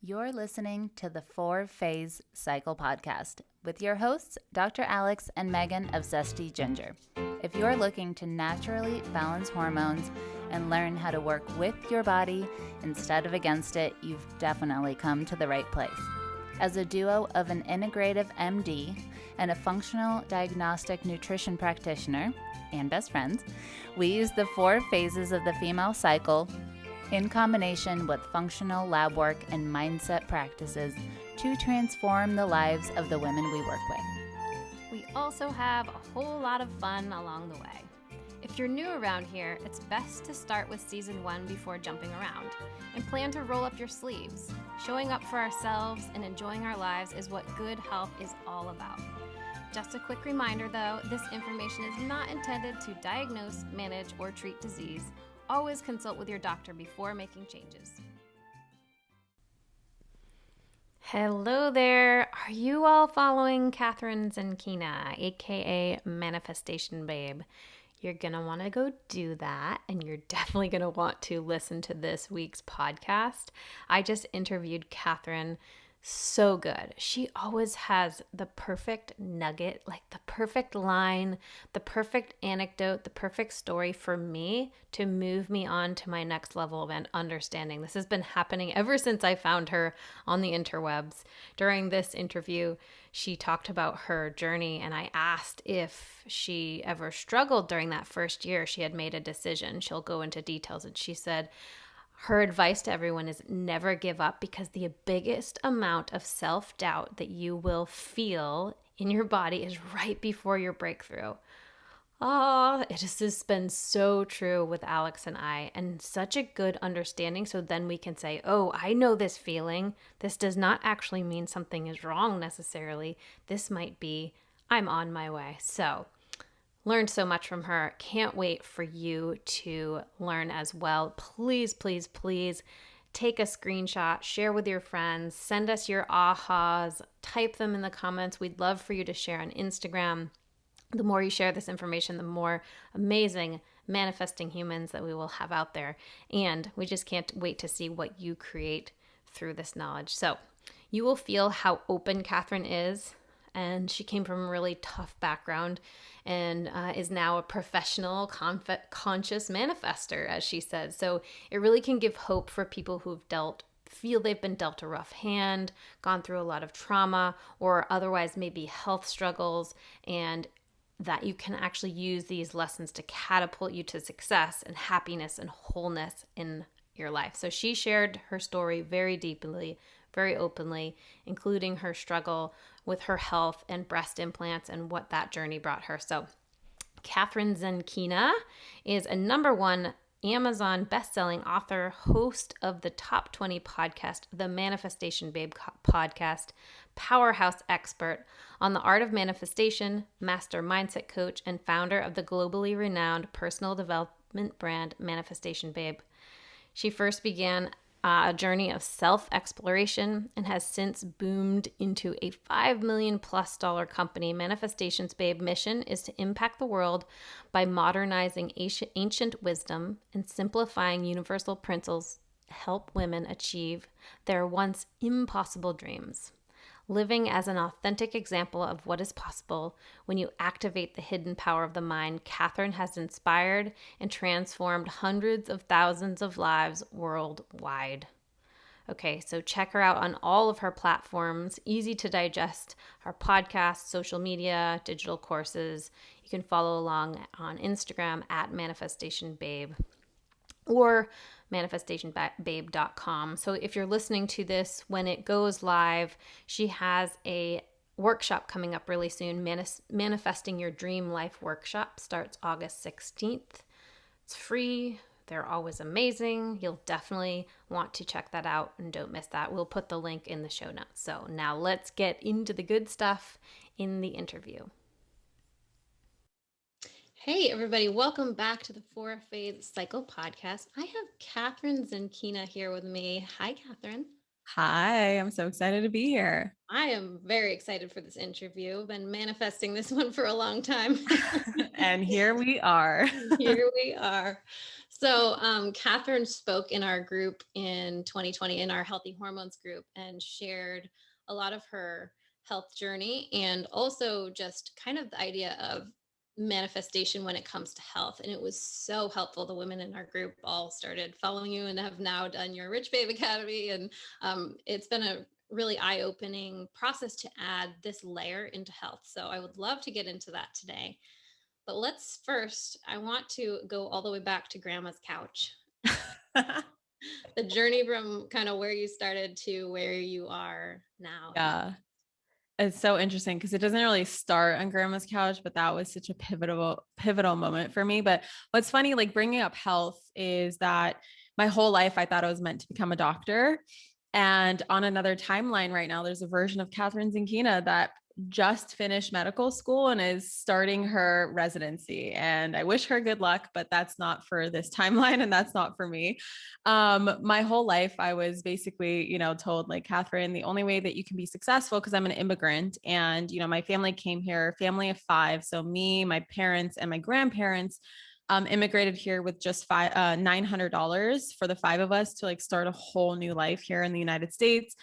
You're listening to the 4-Phase Cycle podcast with your hosts, Dr. Alex and Megan of ZESTY Ginger. If you're looking to naturally balance hormones and learn how to work with your body instead of against it, you've definitely come to the right place. As a duo of an integrative MD and a functional diagnostic nutrition practitioner and best friends, we use the 4 phases of the female cycle in combination with functional lab work and mindset practices to transform the lives of the women we work with. We also have a whole lot of fun along the way. If you're new around here, it's best to start with season 1 before jumping around and plan to roll up your sleeves. Showing up for ourselves and enjoying our lives is what good health is all about. Just a quick reminder though, this information is not intended to diagnose, manage, or treat disease. Always consult with your doctor before making changes. Hello there. Are you all following Kathrin Zenkina, aka Manifestation Babe? You're going to want to go do that, and you're definitely going to want to listen to this week's podcast. I just interviewed Kathrin. So good. She always has the perfect nugget, like the perfect line, the perfect anecdote, the perfect story for me to move me on to my next level of understanding. This has been happening ever since I found her on the interwebs. During this interview, she talked about her journey, and I asked if she ever struggled during that first year she had made a decision. She'll go into details, and she said, her advice to everyone is never give up, because the biggest amount of self-doubt that you will feel in your body is right before your breakthrough. Oh, it has just been so true with Alex and I, and such a good understanding. So then we can say, oh, I know this feeling. This does not actually mean something is wrong necessarily. This might be, I'm on my way. So learned so much from her. Can't wait for you to learn as well. Please, please, please take a screenshot, share with your friends, send us your ahas, type them in the comments. We'd love for you to share on Instagram. The more you share this information, the more amazing manifesting humans that we will have out there. And we just can't wait to see what you create through this knowledge. So you will feel how open Kathrin is. And she came from a really tough background and is now a professional, conscious manifester, as she said. So it really can give hope for people who've feel they've been dealt a rough hand, gone through a lot of trauma, or otherwise maybe health struggles, and that you can actually use these lessons to catapult you to success and happiness and wholeness in your life. So she shared her story very deeply, very openly, including her struggle with her health and breast implants and what that journey brought her. So Kathrin Zenkina is a #1 Amazon bestselling author, host of the top 20 podcast, the Manifestation Babe podcast, powerhouse expert on the art of manifestation, master mindset coach, and founder of the globally renowned personal development brand Manifestation Babe. She first began a journey of self-exploration and has since boomed into a $5 million+ company. Manifestation's Babe mission is to impact the world by modernizing ancient wisdom and simplifying universal principles to help women achieve their once impossible dreams. Living as an authentic example of what is possible when you activate the hidden power of the mind, Kathrin has inspired and transformed hundreds of thousands of lives worldwide. Okay, so check her out on all of her platforms. Easy to digest, her podcast, social media, digital courses. You can follow along on Instagram at Manifestation Babe or manifestationbabe.com. So if you're listening to this when it goes live, she has a workshop coming up really soon. Manifesting Your Dream Life workshop starts August 16th. It's free. They're always amazing. You'll definitely want to check that out and don't miss that. We'll put the link in the show notes. So now let's get into the good stuff in the interview. Hey, everybody. Welcome back to the 4-Phase Cycle podcast. I have Kathrin Zenkina here with me. Hi, Kathrin. Hi, I'm so excited to be here. I am very excited for this interview. I've been manifesting this one for a long time. And here we are. Here we are. So Kathrin spoke in our group in 2020 in our Healthy Hormones group and shared a lot of her health journey and also just kind of the idea of manifestation when it comes to health. And it was so helpful. The women in our group all started following you and have now done your Rich Babe Academy. And it's been a really eye-opening process to add this layer into health. So I would love to get into that today. But let's first, I want to go all the way back to grandma's couch. The journey from kind of where you started to where you are now. Yeah. It's so interesting because it doesn't really start on grandma's couch, but that was such a pivotal moment for me. But what's funny, like bringing up health, is that my whole life I thought I was meant to become a doctor. And on another timeline right now, there's a version of Kathrin Zenkina that just finished medical school and is starting her residency. And I wish her good luck, but that's not for this timeline and that's not for me. My whole life, I was basically, told like, Kathrin, the only way that you can be successful, because I'm an immigrant and, my family came here, family of 5. So me, my parents and my grandparents immigrated here with just $900 for the 5 of us to like start a whole new life here in the United States.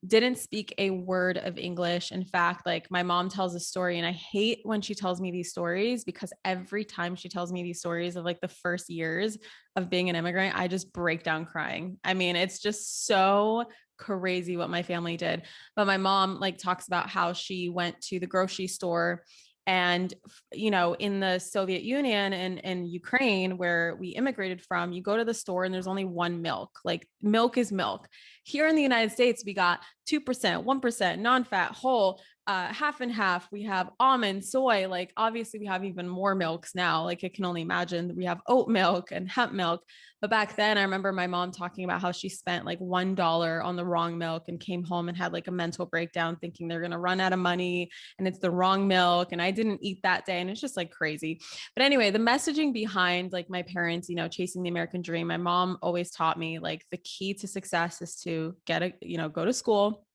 Didn't speak a word of English. In fact, like my mom tells a story, and I hate when she tells me these stories because every time she tells me these stories of like the first years of being an immigrant, I just break down crying. I mean, it's just so crazy what my family did. But my mom like talks about how she went to the grocery store and, in the Soviet Union and Ukraine, where we immigrated from, you go to the store and there's only one milk. Like milk is milk. Here in the United States, we got 2%, 1%, non-fat, whole, half and half. We have almond, soy. Like obviously we have even more milks now. Like I can only imagine we have oat milk and hemp milk. But back then I remember my mom talking about how she spent like $1 on the wrong milk and came home and had like a mental breakdown thinking they're going to run out of money and it's the wrong milk. And I didn't eat that day. And it's just like crazy. But anyway, the messaging behind like my parents, chasing the American dream, my mom always taught me like the key to success is to go to school,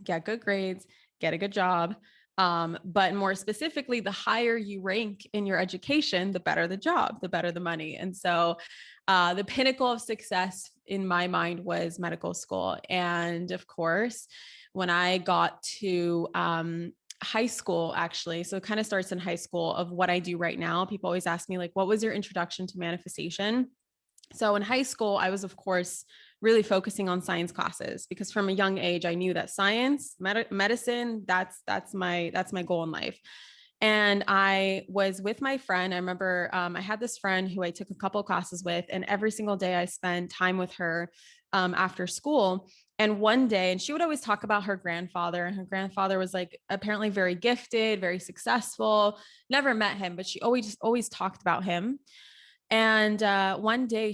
get good grades, get a good job. But more specifically, the higher you rank in your education, the better the job, the better the money. And so the pinnacle of success in my mind was medical school. And of course, when I got to high school, actually, so it kind of starts in high school of what I do right now. People always ask me like, what was your introduction to manifestation? So in high school, I was, of course, really focusing on science classes because from a young age, I knew that science, medicine, that's my goal in life. And I was with my friend. I remember I had this friend who I took a couple of classes with, and every single day I spent time with her after school. And one day, and she would always talk about her grandfather, and her grandfather was like apparently very gifted, very successful. Never met him, but she always talked about him. And one day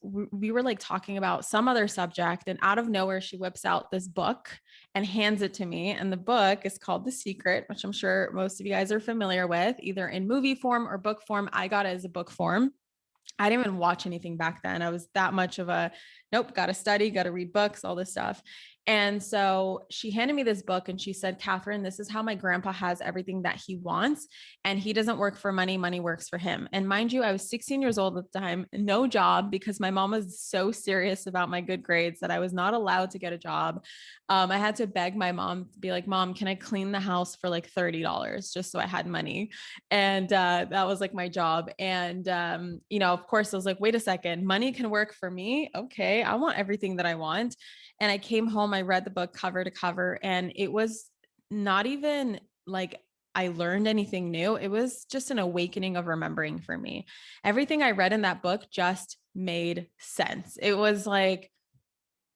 we were like talking about some other subject, and out of nowhere, she whips out this book and hands it to me. And the book is called The Secret, which I'm sure most of you guys are familiar with, either in movie form or book form. I got it as a book form. I didn't even watch anything back then. I was that much of a nope, got to study, got to read books, all this stuff. And so she handed me this book and she said, Kathrin, this is how my grandpa has everything that he wants. And he doesn't work for money. Money works for him. And mind you, I was 16 years old at the time, no job, because my mom was so serious about my good grades that I was not allowed to get a job. I had to beg my mom to be like, Mom, can I clean the house for like $30 just so I had money? And that was like my job. And, of course I was like, wait a second, money can work for me. Okay. I want everything that I want. And I came home, I read the book cover to cover, and it was not even like I learned anything new. It was just an awakening of remembering for me. Everything I read in that book just made sense. It was like,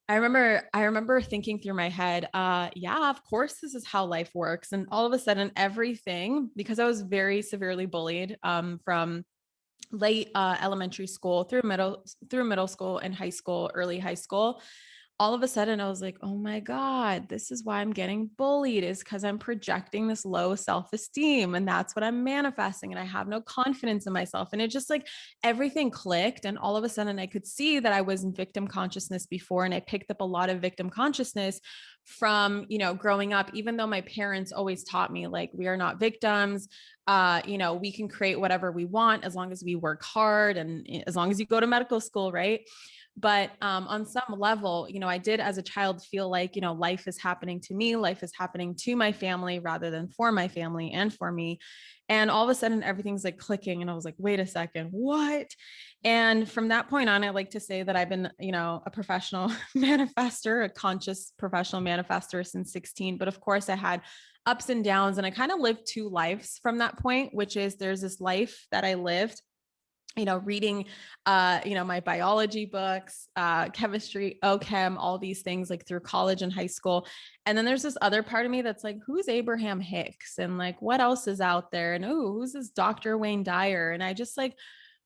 I remember thinking through my head, yeah, of course, this is how life works. And all of a sudden, everything, because I was very severely bullied from late elementary school through middle school and high school, early high school. all of a sudden I was like, oh my God, this is why I'm getting bullied, is because I'm projecting this low self-esteem. And that's what I'm manifesting. And I have no confidence in myself. And it just like everything clicked. And all of a sudden I could see that I was in victim consciousness before. And I picked up a lot of victim consciousness from, growing up, even though my parents always taught me like, we are not victims. We can create whatever we want as long as we work hard and as long as you go to medical school, right? But on some level, I did as a child feel like, life is happening to me, life is happening to my family rather than for my family and for me. And all of a sudden, everything's like clicking. And I was like, wait a second, what? And from that point on, I like to say that I've been, a professional manifester, a conscious professional manifester since 16. But of course, I had ups and downs. And I kind of lived two lives from that point, which is there's this life that I lived reading, my biology books, chemistry, OChem, all these things like through college and high school. And then there's this other part of me that's like, who's Abraham Hicks? And like, what else is out there? And, oh, who's this Dr. Wayne Dyer? And I just like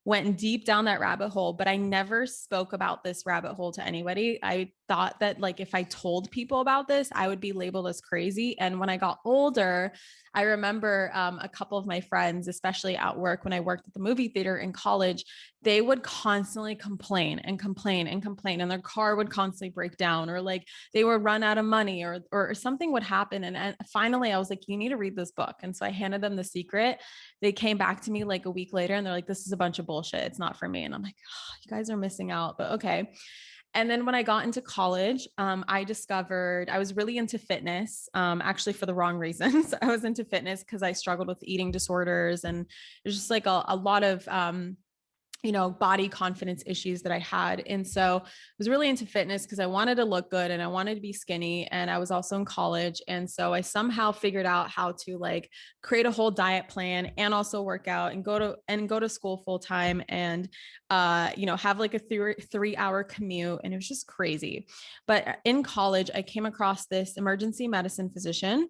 went deep down that rabbit hole, but I never spoke about this rabbit hole to anybody. I thought that like if I told people about this, I would be labeled as crazy. And when I got older, I remember a couple of my friends, especially at work, when I worked at the movie theater in college, they would constantly complain and complain and complain, and their car would constantly break down, or like they would run out of money, or something would happen. And finally, I was like, you need to read this book. And so I handed them The Secret. They came back to me like a week later and they're like, this is a bunch of bullshit. It's not for me. And I'm like, oh, you guys are missing out, but okay. And then when I got into college, I discovered I was really into fitness, actually for the wrong reasons. I was into fitness because I struggled with eating disorders, and there's just like a lot of body confidence issues that I had. And so I was really into fitness because I wanted to look good and I wanted to be skinny. And I was also in college. And so I somehow figured out how to like create a whole diet plan and also work out and go to school full time, and, have like a 3 hour commute. And it was just crazy. But in college, I came across this emergency medicine physician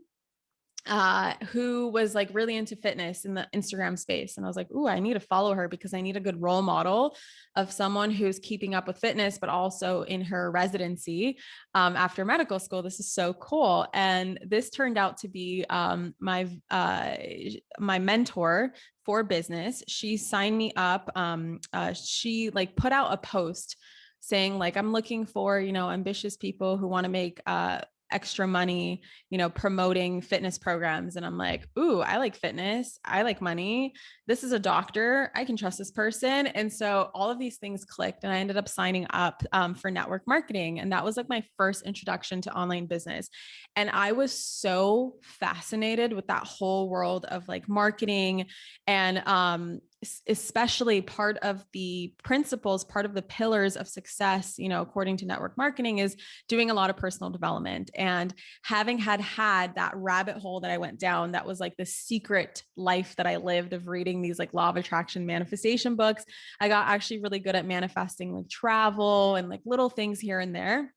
who was like really into fitness in the Instagram space. And I was like, ooh, I need to follow her because I need a good role model of someone who's keeping up with fitness, but also in her residency after medical school. This is so cool. And this turned out to be my mentor for business. She signed me up. She like put out a post saying like, I'm looking for, ambitious people who want to make extra money, promoting fitness programs. And I'm like, ooh, I like fitness. I like money. This is a doctor. I can trust this person. And so all of these things clicked, and I ended up signing up for network marketing. And that was like my first introduction to online business. And I was so fascinated with that whole world of like marketing, and especially part of the principles, part of the pillars of success, according to network marketing, is doing a lot of personal development. And having had that rabbit hole that I went down, that was like the secret life that I lived of reading these like law of attraction manifestation books, I got actually really good at manifesting like travel and like little things here and there.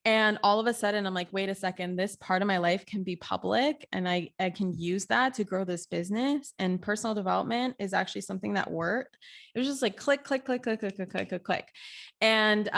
And all of a sudden I'm like, wait a second, this part of my life can be public, and I can use that to grow this business, and personal development is actually something that worked. It was just like click, click, click, click, click, click, click, click, click. And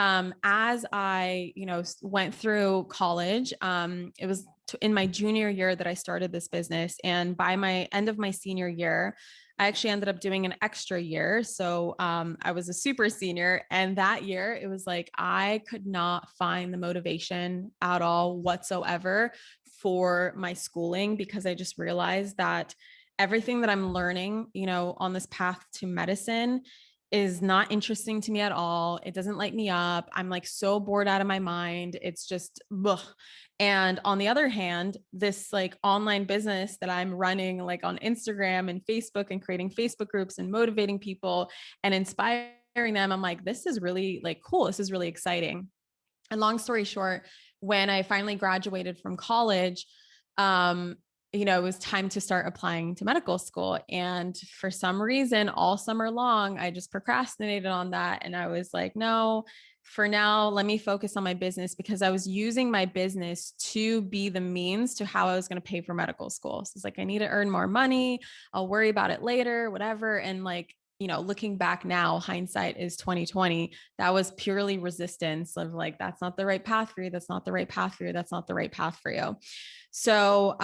as I, went through college, it was in my junior year that I started this business. And by my end of my senior year, I actually ended up doing an extra year. So I was a super senior. And that year, it was like I could not find the motivation at all whatsoever for my schooling, because I just realized that everything that I'm learning, on this path to medicine is not interesting to me at all. It doesn't light me up. I'm like so bored out of my mind. It's just, ugh. And on the other hand, this like online business that I'm running like on Instagram and Facebook, and creating Facebook groups and motivating people and inspiring them, I'm like, this is really like cool. This is really exciting. And long story short, when I finally graduated from college, it was time to start applying to medical school. And for some reason, all summer long, I just procrastinated on that. And I was like, no, for now, let me focus on my business, because I was using my business to be the means to how I was going to pay for medical school. So it's like, I need to earn more money. I'll worry about it later, whatever. And like, looking back now, hindsight is 2020. That was purely resistance of like, that's not the right path for you. That's not the right path for you. That's not the right path for you. So,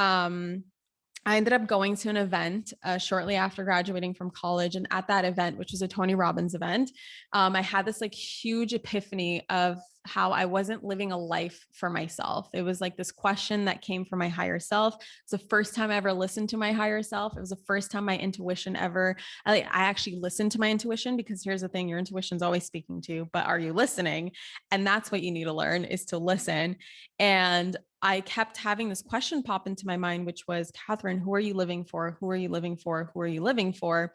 I ended up going to an event shortly after graduating from college. And at that event, which was a Tony Robbins event, I had this like huge epiphany of how I wasn't living a life for myself. It was like this question that came from my higher self. It's the first time I ever listened to my higher self. It was the first time my intuition ever, I actually listened to my intuition, because here's the thing, your intuition is always speaking to you, but are you listening? And that's what you need to learn, is to listen. And I kept having this question pop into my mind, which was, Kathrin, who are you living for? Who are you living for? Who are you living for?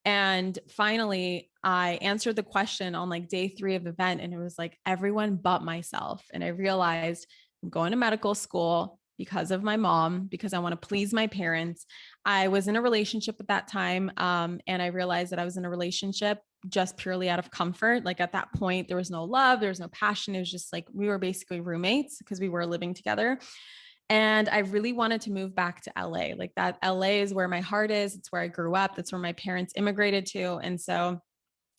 And finally, I answered the question on like day 3 of the event, and it was like everyone but myself. And I realized I'm going to medical school because of my mom, because I want to please my parents. I was in a relationship at that time, and I realized that I was in a relationship just purely out of comfort. Like at that point, there was no love, there was no passion. It was just like we were basically roommates because we were living together. And I really wanted to move back to LA. Like that LA is where my heart is. It's where I grew up. That's where my parents immigrated to. And so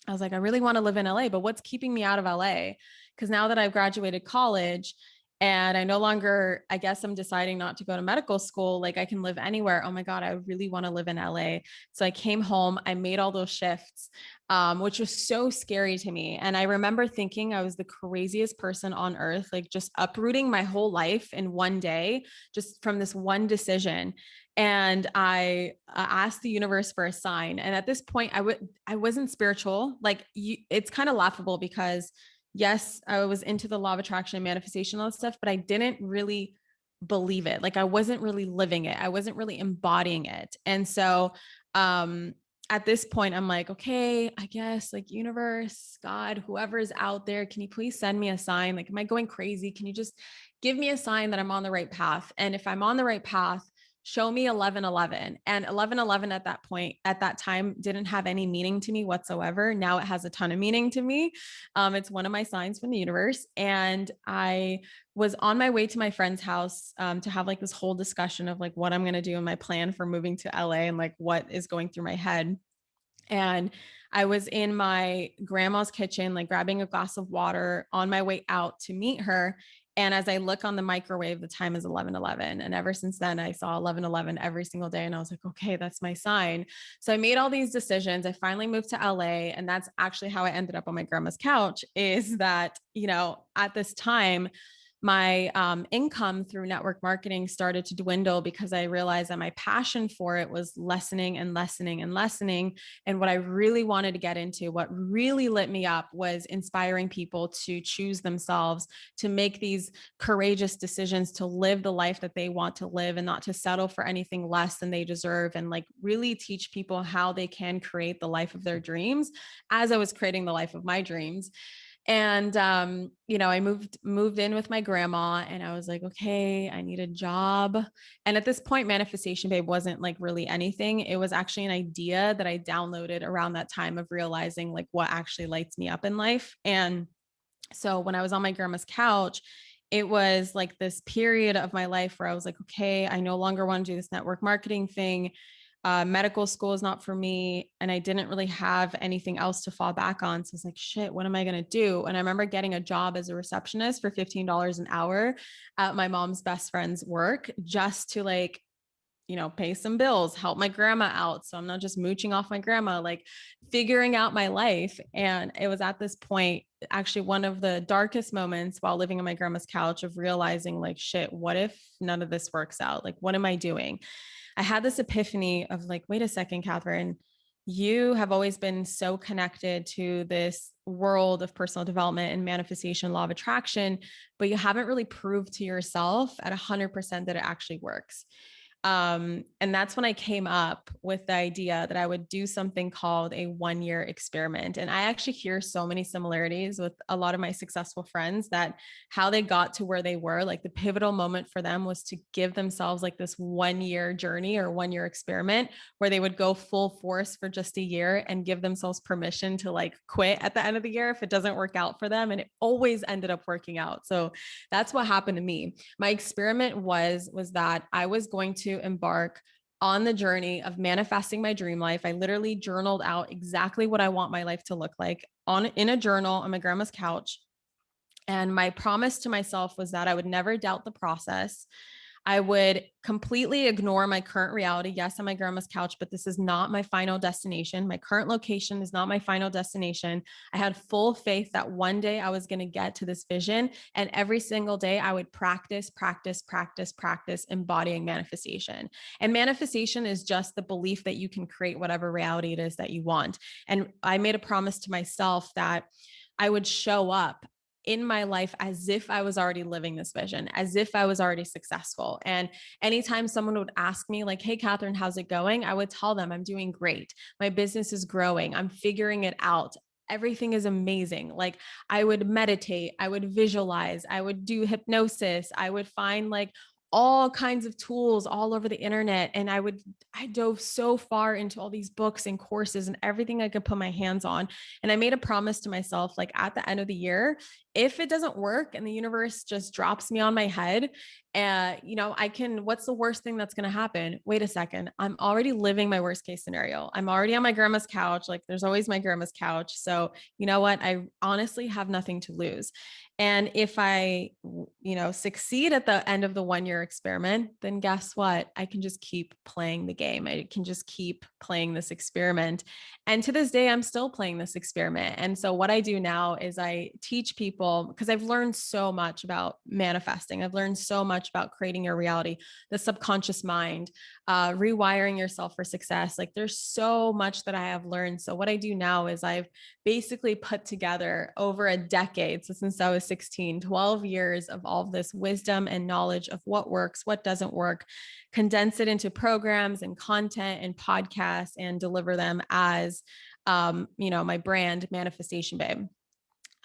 I was like, I really want to live in LA, but what's keeping me out of LA? Because now that I've graduated college and I no longer, I guess I'm deciding not to go to medical school, like I can live anywhere. Oh my God, I really want to live in LA. So I came home, I made all those shifts, which was so scary to me. And I remember thinking I was the craziest person on earth, like just uprooting my whole life in one day, just from this one decision. And I asked the universe for a sign. And at this point, I wasn't spiritual. Like it's kind of laughable because yes, I was into the law of attraction and manifestation, all that stuff, but I didn't really believe it. Like I wasn't really living it. I wasn't really embodying it. And so, at this point, I'm like, okay, I guess like universe, God, whoever is out there, can you please send me a sign? Like, am I going crazy? Can you just give me a sign that I'm on the right path? And if I'm on the right path, show me 1111. And 1111 at that point, at that time, didn't have any meaning to me whatsoever. Now it has a ton of meaning to me. It's one of my signs from the universe. And I was on my way to my friend's house to have like this whole discussion of like what I'm going to do and my plan for moving to LA and like what is going through my head. And I was in my grandma's kitchen, like grabbing a glass of water on my way out to meet her. And as I look on the microwave, the time is 11:11. And ever since then, I saw 11:11 every single day. And I was like, okay, that's my sign. So I made all these decisions. I finally moved to LA. And that's actually how I ended up on my grandma's couch, is that, at this time, my income through network marketing started to dwindle because I realized that my passion for it was lessening and lessening and lessening. And what I really wanted to get into, what really lit me up, was inspiring people to choose themselves, to make these courageous decisions, to live the life that they want to live and not to settle for anything less than they deserve, and like really teach people how they can create the life of their dreams as I was creating the life of my dreams. And, I moved in with my grandma, and I was like, okay, I need a job. And at this point, Manifestation Babe wasn't like really anything. It was actually an idea that I downloaded around that time of realizing like what actually lights me up in life. And so when I was on my grandma's couch, it was like this period of my life where I was like, okay, I no longer want to do this network marketing thing. Medical school is not for me. And I didn't really have anything else to fall back on. So I was like, shit, what am I going to do? And I remember getting a job as a receptionist for $15 an hour at my mom's best friend's work, just to like, pay some bills, help my grandma out. So I'm not just mooching off my grandma, like figuring out my life. And it was at this point, actually one of the darkest moments while living on my grandma's couch, of realizing like, shit, what if none of this works out? Like, what am I doing? I had this epiphany of like, wait a second, Kathrin, you have always been so connected to this world of personal development and manifestation, law of attraction, but you haven't really proved to yourself at 100% that it actually works. And that's when I came up with the idea that I would do something called a 1-year experiment. And I actually hear so many similarities with a lot of my successful friends, that how they got to where they were, like the pivotal moment for them was to give themselves like this 1-year journey or 1-year experiment where they would go full force for just a year and give themselves permission to like quit at the end of the year if it doesn't work out for them. And it always ended up working out. So that's what happened to me. My experiment was that I was going to embark on the journey of manifesting my dream life. I literally journaled out exactly what I want my life to look like in a journal on my grandma's couch. And my promise to myself was that I would never doubt the process. I would completely ignore my current reality. Yes, on my grandma's couch, but this is not my final destination. My current location is not my final destination. I had full faith that one day I was going to get to this vision. And every single day I would practice embodying manifestation. And manifestation is just the belief that you can create whatever reality it is that you want. And I made a promise to myself that I would show up in my life as if I was already living this vision, as if I was already successful. And anytime someone would ask me like, hey, Kathrin, how's it going? I would tell them I'm doing great. My business is growing. I'm figuring it out. Everything is amazing. Like I would meditate, I would visualize, I would do hypnosis. I would find like all kinds of tools all over the internet. And I dove so far into all these books and courses and everything I could put my hands on. And I made a promise to myself, like at the end of the year, if it doesn't work and the universe just drops me on my head, what's the worst thing that's going to happen? Wait a second. I'm already living my worst case scenario. I'm already on my grandma's couch. Like there's always my grandma's couch. So you know what? I honestly have nothing to lose. And if I, succeed at the end of the 1-year experiment, then guess what? I can just keep playing the game. I can just keep playing this experiment. And to this day, I'm still playing this experiment. And so what I do now is I teach people, because I've learned so much about manifesting. I've learned so much about creating your reality, the subconscious mind, rewiring yourself for success. Like there's so much that I have learned. So what I do now is I've basically put together over a decade, so since I was 16, 12 years of all of this wisdom and knowledge of what works, what doesn't work, condense it into programs and content and podcasts and deliver them as, my brand, Manifestation Babe.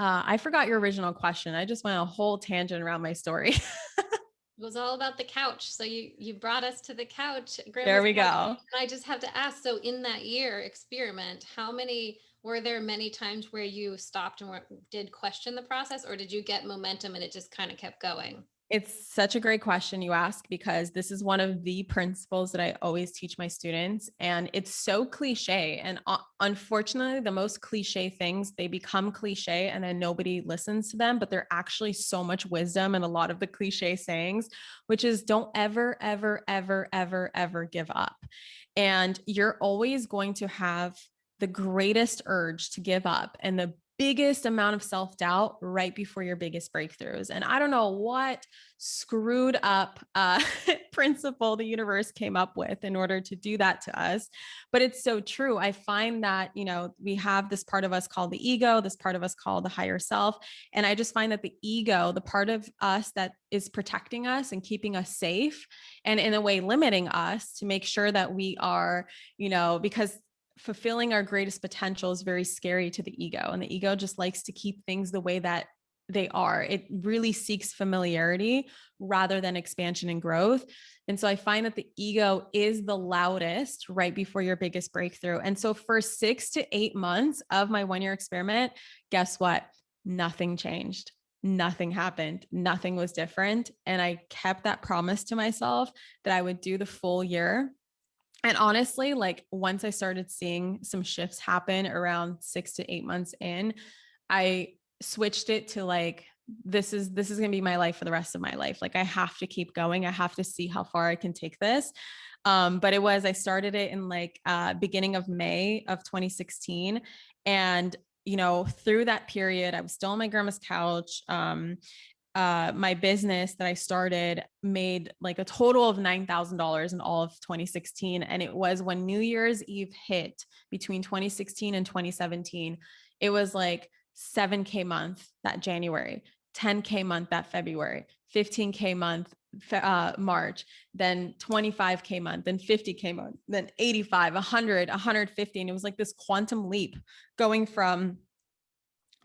I forgot your original question. I just went a whole tangent around my story. It was all about the couch. So you brought us to the couch. There we couch. go. And I just have to ask, so in that year experiment, were there many times where you stopped and did question the process, or did you get momentum and it just kind of kept going? It's such a great question you ask, because this is one of the principles that I always teach my students. And it's so cliche. And unfortunately, the most cliche things, they become cliche and then nobody listens to them, but they're actually so much wisdom in a lot of the cliche sayings, which is don't ever, ever, ever, ever, ever give up. And you're always going to have the greatest urge to give up and the biggest amount of self-doubt right before your biggest breakthroughs. And I don't know what screwed up principle the universe came up with in order to do that to us. But it's so true. I find that, we have this part of us called the ego, this part of us called the higher self. And I just find that the ego, the part of us that is protecting us and keeping us safe, and in a way limiting us to make sure that we are, because fulfilling our greatest potential is very scary to the ego. And the ego just likes to keep things the way that they are. It really seeks familiarity rather than expansion and growth. And so I find that the ego is the loudest right before your biggest breakthrough. And so for 6 to 8 months of my 1-year experiment, guess what? Nothing changed. Nothing happened. Nothing was different. And I kept that promise to myself that I would do the full year. And honestly, like once I started seeing some shifts happen around 6 to 8 months in, I switched it to like, this is going to be my life for the rest of my life. Like I have to keep going. I have to see how far I can take this. But I started it in like beginning of May of 2016. And, through that period, I was still on my grandma's couch. My business that I started made like a total of $9,000 in all of 2016. And it was when New Year's Eve hit between 2016 and 2017, it was like 7K month that January, 10K month that February, 15K month March, then 25K month, then 50K month, then 85, 100, 150. And it was like this quantum leap going from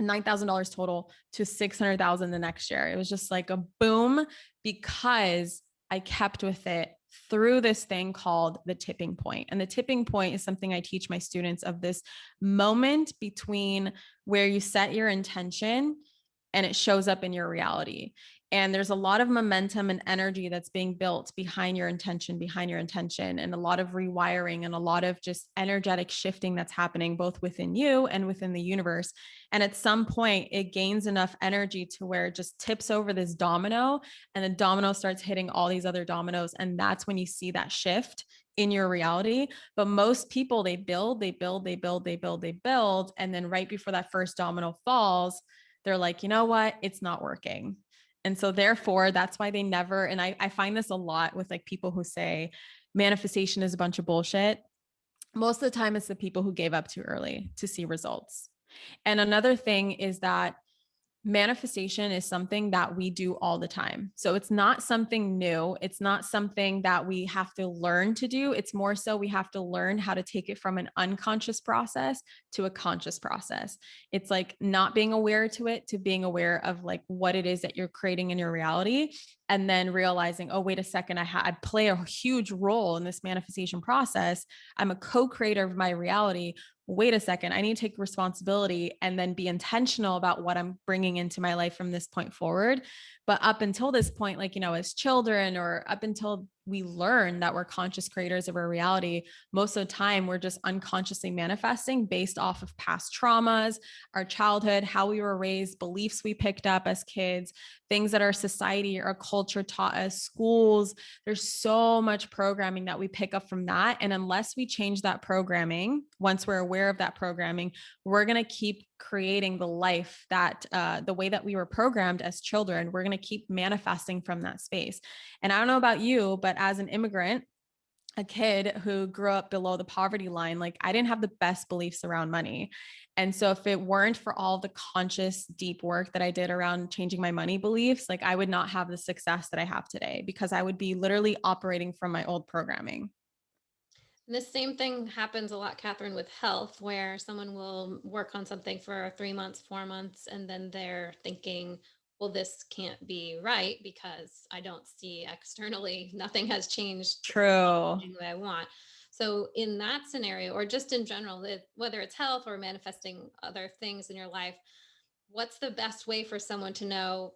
$9,000 total to $600,000 the next year. It was just like a boom, because I kept with it through this thing called the tipping point. And the tipping point is something I teach my students, of this moment between where you set your intention and it shows up in your reality. And there's a lot of momentum and energy that's being built behind your intention, and a lot of rewiring and a lot of just energetic shifting that's happening both within you and within the universe. And at some point, it gains enough energy to where it just tips over this domino, and the domino starts hitting all these other dominoes. And that's when you see that shift in your reality. But most people, they build. And then right before that first domino falls, they're like, you know what? It's not working. And so therefore, that's why they never, and I find this a lot with like people who say manifestation is a bunch of bullshit. Most of the time, it's the people who gave up too early to see results. And another thing is that manifestation is something that we do all the time. So it's not something new. It's not something that we have to learn to do. It's more so we have to learn how to take it from an unconscious process to a conscious process. It's like not being aware to it to being aware of like what it is that you're creating in your reality. And then realizing, oh, wait a second, I play a huge role in this manifestation process. I'm a co-creator of my reality. Wait a second, I need to take responsibility and then be intentional about what I'm bringing into my life from this point forward. But up until this point, like, as children or up until we learn that we're conscious creators of our reality, most of the time we're just unconsciously manifesting based off of past traumas, our childhood, how we were raised, beliefs we picked up as kids, things that our society or our culture taught us, schools. There's so much programming that we pick up from that. And unless we change that programming, once we're aware of that programming, we're going to keep creating the life that the way that we were programmed as children. We're going to keep manifesting from that space. And I don't know about you, but as an immigrant, a kid who grew up below the poverty line, like I didn't have the best beliefs around money. And so if it weren't for all the conscious deep work that I did around changing my money beliefs, like I would not have the success that I have today because I would be literally operating from my old programming. The same thing happens a lot, Catherine, with health, where someone will work on something for 3 months, 4 months, and then they're thinking, well, this can't be right because I don't see externally, nothing has changed. It's not True. changing the way I want. So, in that scenario, or just in general, whether it's health or manifesting other things in your life, what's the best way for someone to know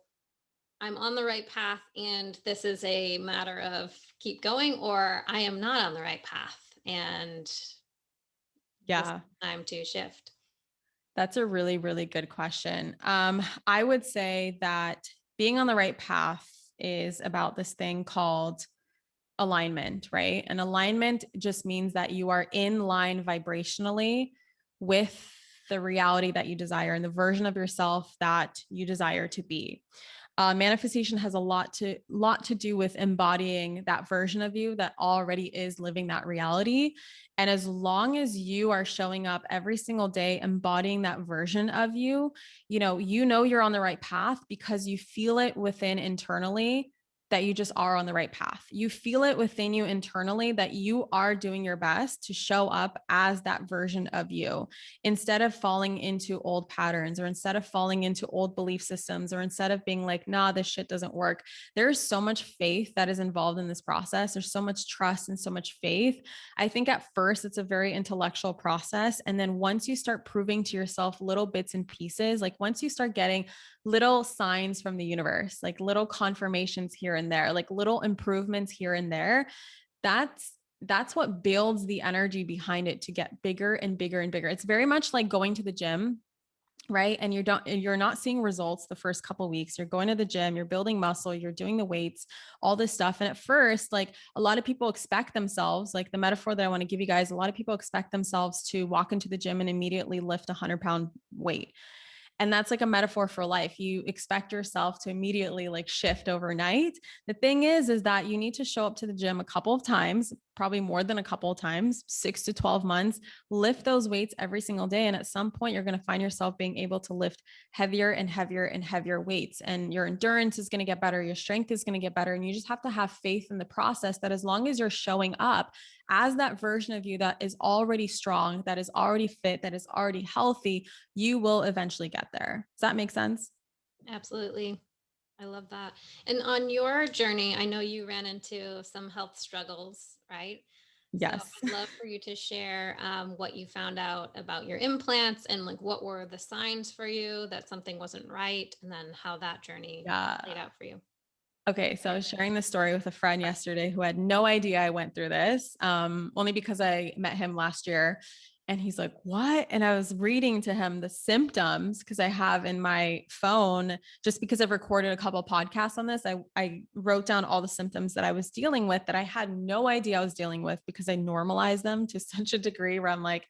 I'm on the right path and this is a matter of keep going, or I am not on the right path and this is Yeah. time to shift? That's a really, really good question. I would say that being on the right path is about this thing called alignment, right? And alignment just means that you are in line vibrationally with the reality that you desire and the version of yourself that you desire to be. Manifestation has a lot to do with embodying that version of you that already is living that reality. And as long as you are showing up every single day embodying that version of you, you're on the right path because you feel it within internally that you just are on the right path. You feel it within you internally that you are doing your best to show up as that version of you instead of falling into old patterns or instead of falling into old belief systems or instead of being like, nah, this shit doesn't work. There's so much faith that is involved in this process. There's so much trust and so much faith. I think at first it's a very intellectual process. And then once you start proving to yourself little bits and pieces, like once you start getting little signs from the universe, like little confirmations here and there, like little improvements here and there, that's what builds the energy behind it to get bigger and bigger and bigger. It's very much like going to the gym, right? And you're not seeing results the first couple of weeks. You're going to the gym, you're building muscle, you're doing the weights, all this stuff. And at first, like a lot of people expect themselves, like the metaphor that I want to give you guys, a lot of people expect themselves to walk into the gym and immediately lift a 100-pound weight. And that's like a metaphor for life. You expect yourself to immediately like shift overnight. The thing is that you need to show up to the gym a couple of times, probably more than a couple of times, 6 to 12 months, lift those weights every single day. And at some point, you're going to find yourself being able to lift heavier and heavier and heavier weights. And your endurance is going to get better. Your strength is going to get better. And you just have to have faith in the process that as long as you're showing up as that version of you that is already strong, that is already fit, that is already healthy, you will eventually get there. Does that make sense? Absolutely. I love that. And on your journey, I know you ran into some health struggles, right? Yes. So I'd love for you to share what you found out about your implants and like what were the signs for you that something wasn't right, and then how that journey Yeah. played out for you. Okay, so I was sharing this story with a friend yesterday who had no idea I went through this, only because I met him last year. And he's like, what? And I was reading to him the symptoms because I have in my phone, just because I've recorded a couple of podcasts on this, I wrote down all the symptoms that I was dealing with that I had no idea I was dealing with because I normalized them to such a degree where I'm like,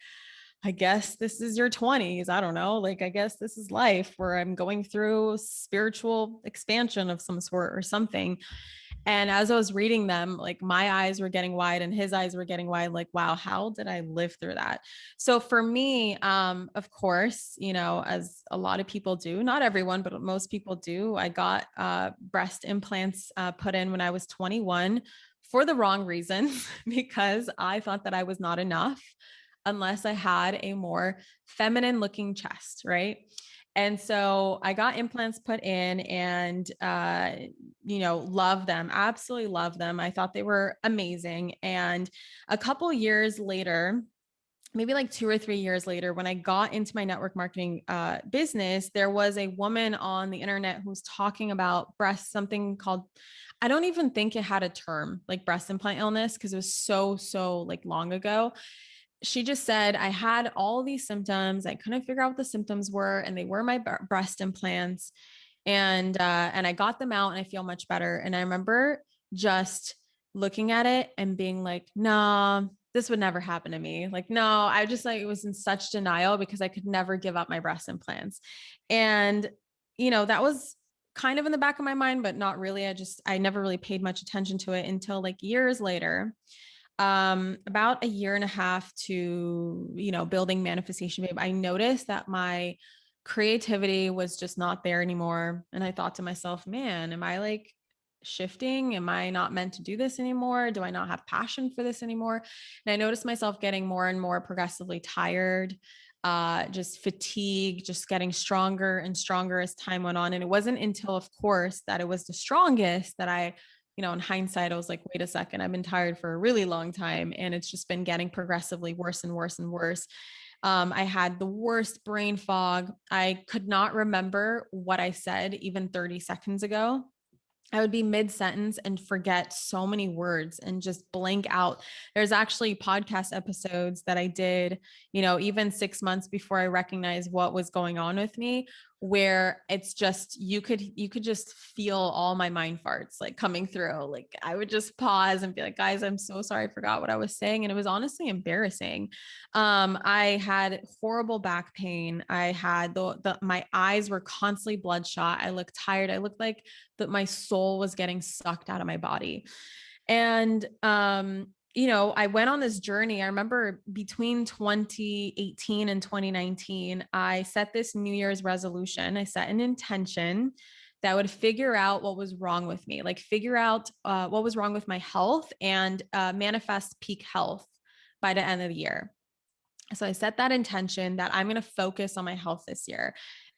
I guess this is your 20s. I don't know. Like, I guess this is life where I'm going through spiritual expansion of some sort or something. And as I was reading them, like my eyes were getting wide and his eyes were getting wide. Like, wow, how did I live through that? So for me, of course, as a lot of people do, not everyone, but most people do, I got breast implants put in when I was 21 for the wrong reasons because I thought that I was not enough unless I had a more feminine looking chest, right? And so I got implants put in and, love them, absolutely love them. I thought they were amazing. And a couple years later, maybe like 2 or 3 years later, when I got into my network marketing business, there was a woman on the internet who was talking about something called, I don't even think it had a term like breast implant illness because it was so like long ago. She just said, I had all these symptoms. I couldn't figure out what the symptoms were, and they were my breast implants. And I got them out and I feel much better. And I remember just looking at it and being like, nah, this would never happen to me. Like, no, I just like, it was in such denial because I could never give up my breast implants. And, that was kind of in the back of my mind, but not really. I never really paid much attention to it until like years later, about a year and a half to, building Manifestation Babe, I noticed that my creativity was just not there anymore. And I thought to myself, man, am I like shifting? Am I not meant to do this anymore? Do I not have passion for this anymore? And I noticed myself getting more and more progressively tired, just fatigue, just getting stronger and stronger as time went on. And it wasn't until, of course, that it was the strongest that I, in hindsight, I was like, wait a second, I've been tired for a really long time. And it's just been getting progressively worse and worse and worse. I had the worst brain fog. I could not remember what I said even 30 seconds ago. I would be mid-sentence and forget so many words and just blank out. There's actually podcast episodes that I did, even 6 months before I recognized what was going on with me, where it's just, you could just feel all my mind farts like coming through. Like I would just pause and be like, guys, I'm so sorry. I forgot what I was saying. And it was honestly embarrassing. I had horrible back pain. I had my eyes were constantly bloodshot. I looked tired. I looked like that my soul was getting sucked out of my body. And, I went on this journey. I remember between 2018 and 2019, I set this New Year's resolution. I set an intention that would figure out what was wrong with me, like figure out what was wrong with my health and manifest peak health by the end of the year. So I set that intention that I'm going to focus on my health this year.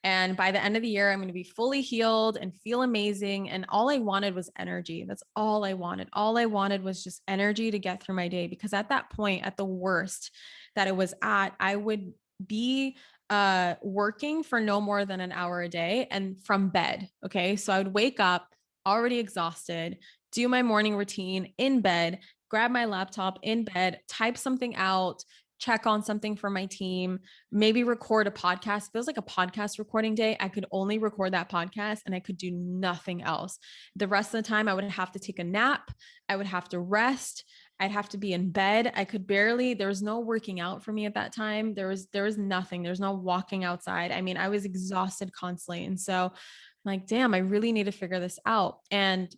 And by the end of the year, I'm going to be fully healed and feel amazing. And all I wanted was energy. That's all I wanted. All I wanted was just energy to get through my day. Because at that point, at the worst that it was at, I would be working for no more than an hour a day and from bed. Okay. So I would wake up already exhausted, do my morning routine in bed, grab my laptop in bed, type something out, check on something for my team, maybe record a podcast. Feels like a podcast recording day. I could only record that podcast and I could do nothing else. The rest of the time I would have to take a nap. I would have to rest. I'd have to be in bed. I could barely, there was no working out for me at that time. There was nothing. There's no walking outside. I mean, I was exhausted constantly. And so I'm like, damn, I really need to figure this out. And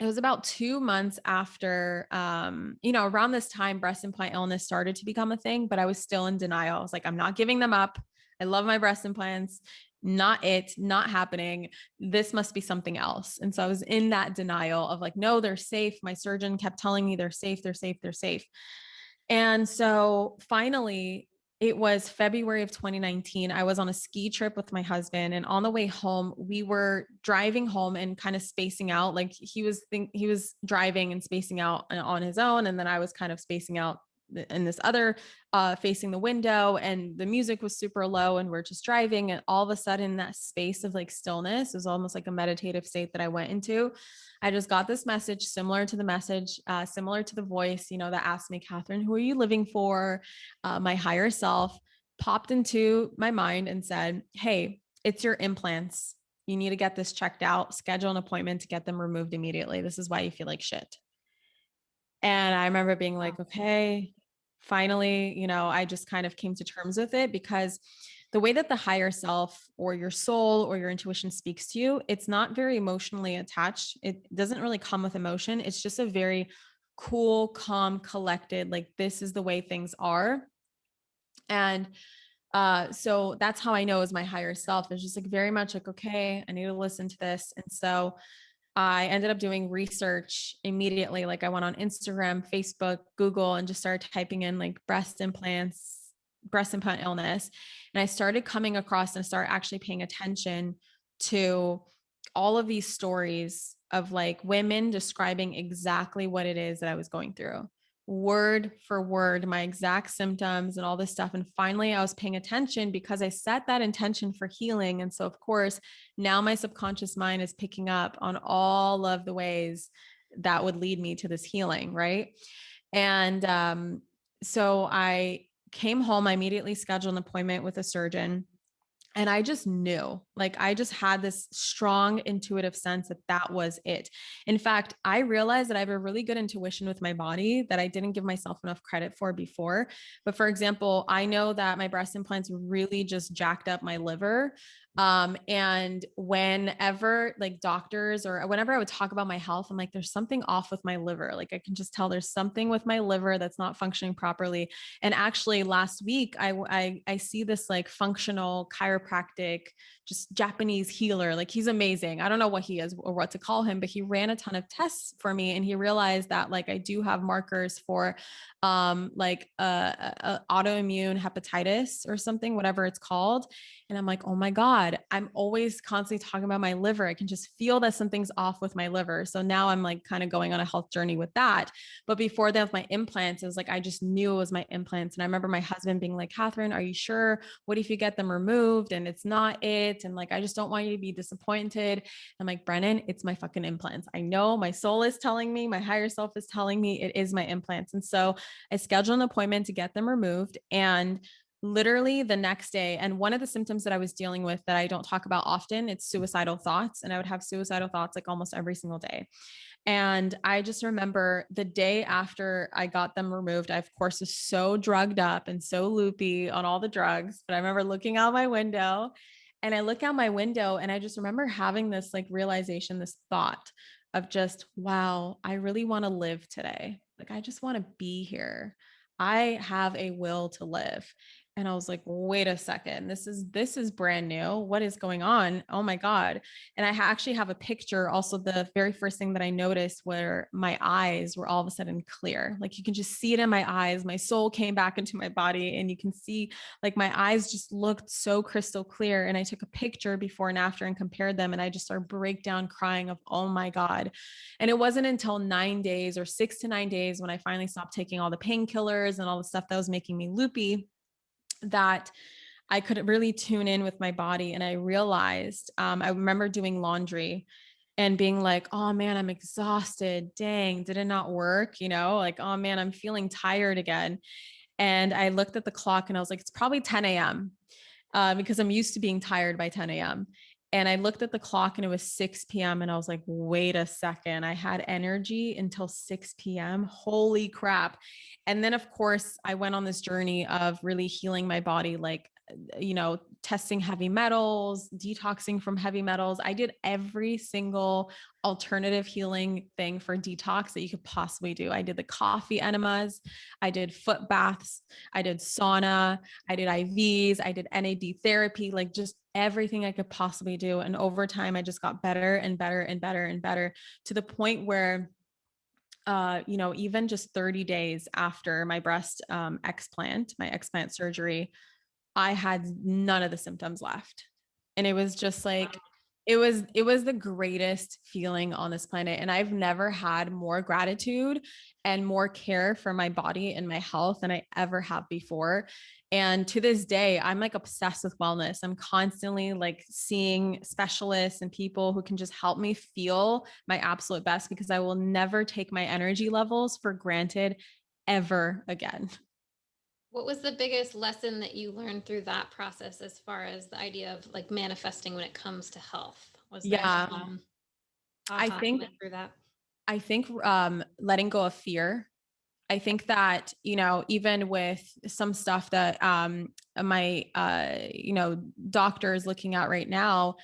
it was about 2 months after, around this time, breast implant illness started to become a thing, but I was still in denial. I was like, I'm not giving them up. I love my breast implants. Not happening. This must be something else. And so I was in that denial of like, no, they're safe. My surgeon kept telling me they're safe, they're safe, they're safe. And so finally, it was February of 2019. I was on a ski trip with my husband, and on the way home, we were driving home and kind of spacing out. Like he was driving and spacing out on his own, and then I was kind of spacing out in this other facing the window, and the music was super low, and we're just driving, and all of a sudden that space of like stillness was almost like a meditative state that I went into. I just got this message similar to the message, similar to the voice, that asked me, Kathrin, who are you living for? My higher self popped into my mind and said, hey, it's your implants. You need to get this checked out, schedule an appointment to get them removed immediately. This is why you feel like shit. And I remember being like, okay, finally, I just kind of came to terms with it, because the way that the higher self or your soul or your intuition speaks to you, it's not very emotionally attached. It doesn't really come with emotion. It's just a very cool, calm, collected, like, this is the way things are. And so that's how I know is my higher self. It's just like very much like, okay, I need to listen to this. And so I ended up doing research immediately. Like I went on Instagram, Facebook, Google, and just started typing in like breast implant illness. And I started coming across and started actually paying attention to all of these stories of like women describing exactly what it is that I was going through, word for word, my exact symptoms and all this stuff. And finally, I was paying attention because I set that intention for healing. And so, of course, now my subconscious mind is picking up on all of the ways that would lead me to this healing. Right. And so I came home, I immediately scheduled an appointment with a surgeon. And I just knew, like, I just had this strong intuitive sense that that was it. In fact, I realized that I have a really good intuition with my body that I didn't give myself enough credit for before. But for example, I know that my breast implants really just jacked up my liver. And whenever like doctors or whenever I would talk about my health, I'm like, there's something off with my liver. Like I can just tell there's something with my liver that's not functioning properly. And actually last week, I see this like functional chiropractic, just Japanese healer. Like he's amazing. I don't know what he is or what to call him, but he ran a ton of tests for me. And he realized that like I do have markers for like autoimmune hepatitis or something, whatever it's called. And I'm like, oh my God, I'm always constantly talking about my liver. I can just feel that something's off with my liver. So now I'm like kind of going on a health journey with that. But before that, with my implants, it was like, I just knew it was my implants. And I remember my husband being like, Kathrin, are you sure? What if you get them removed and it's not it? And like, I just don't want you to be disappointed. I'm like, Brennan, it's my fucking implants. I know my soul is telling me, my higher self is telling me it is my implants. And so I scheduled an appointment to get them removed. And literally the next day, and one of the symptoms that I was dealing with that I don't talk about often, it's suicidal thoughts. And I would have suicidal thoughts like almost every single day. And I just remember the day after I got them removed, I of course was so drugged up and so loopy on all the drugs, but I remember looking out my window, and I look out my window and I just remember having this like realization, this thought of just, wow, I really want to live today. Like, I just want to be here. I have a will to live. And I was like, wait a second, this is brand new. What is going on? Oh my God. And I actually have a picture. Also, the very first thing that I noticed where my eyes were all of a sudden clear. Like you can just see it in my eyes. My soul came back into my body, and you can see like my eyes just looked so crystal clear. And I took a picture before and after and compared them. And I just started break down crying of, oh my God. And it wasn't until 9 days or 6 to 9 days when I finally stopped taking all the painkillers and all the stuff that was making me loopy that I could really tune in with my body. And I realized, I remember doing laundry and being like, oh man, I'm exhausted. Dang, did it not work? Like, oh man, I'm feeling tired again. And I looked at the clock and I was like, it's probably 10 a.m. Because I'm used to being tired by 10 a.m. And I looked at the clock and it was 6 p.m. And I was like, wait a second, I had energy until 6 p.m. Holy crap. And then, of course, I went on this journey of really healing my body, like, testing heavy metals, detoxing from heavy metals. I did every single alternative healing thing for detox that you could possibly do. I did the coffee enemas, I did foot baths, I did sauna, I did IVs, I did NAD therapy, like just everything I could possibly do. And over time, I just got better and better and better and better to the point where even just 30 days after my breast my explant surgery, I had none of the symptoms left. And it was just like, it was the greatest feeling on this planet. And I've never had more gratitude and more care for my body and my health than I ever have before. And to this day, I'm like obsessed with wellness. I'm constantly like seeing specialists and people who can just help me feel my absolute best, because I will never take my energy levels for granted ever again. What was the biggest lesson that you learned through that process as far as the idea of like manifesting when it comes to health? Was there Yeah, some I aha think moment through that? I think letting go of fear. I think that, even with some stuff that my doctor is looking at right now,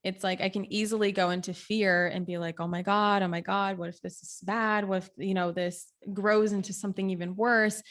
it's like I can easily go into fear and be like, oh my God, what if this is bad? What if, this grows into something even worse?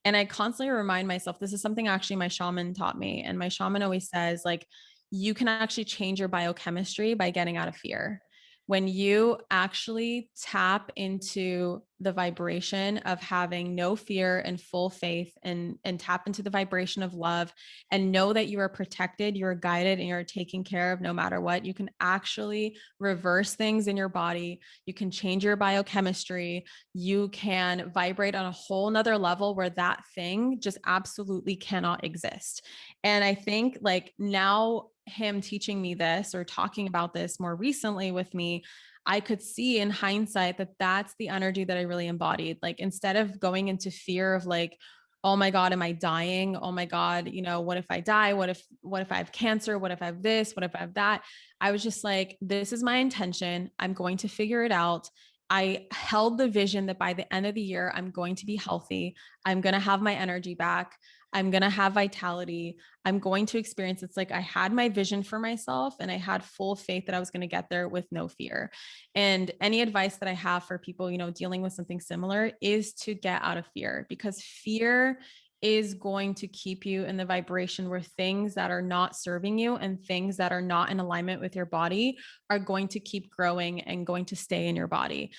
And I constantly remind myself, this is something actually my shaman taught me. And my shaman always says, like, you can actually change your biochemistry by getting out of fear. When you actually tap into the vibration of having no fear and full faith, and tap into the vibration of love, and know that you are protected, you're guided, and you're taken care of no matter what, you can actually reverse things in your body. You can change your biochemistry. You can vibrate on a whole nother level where that thing just absolutely cannot exist. And I think like now, him teaching me this or talking about this more recently with me, I could see in hindsight that that's the energy that I really embodied. Like instead of going into fear of like, oh my God, am I dying? Oh my God, what if I die? What if I have cancer? What if I have this? What if I have that? I was just like, this is my intention. I'm going to figure it out. I held the vision that by the end of the year, I'm going to be healthy. I'm going to have my energy back. I'm going to have vitality. I'm going to experience. It's like I had my vision for myself and I had full faith that I was going to get there with no fear. And any advice that I have for people, dealing with something similar is to get out of fear, because fear is going to keep you in the vibration where things that are not serving you and things that are not in alignment with your body are going to keep growing and going to stay in your body.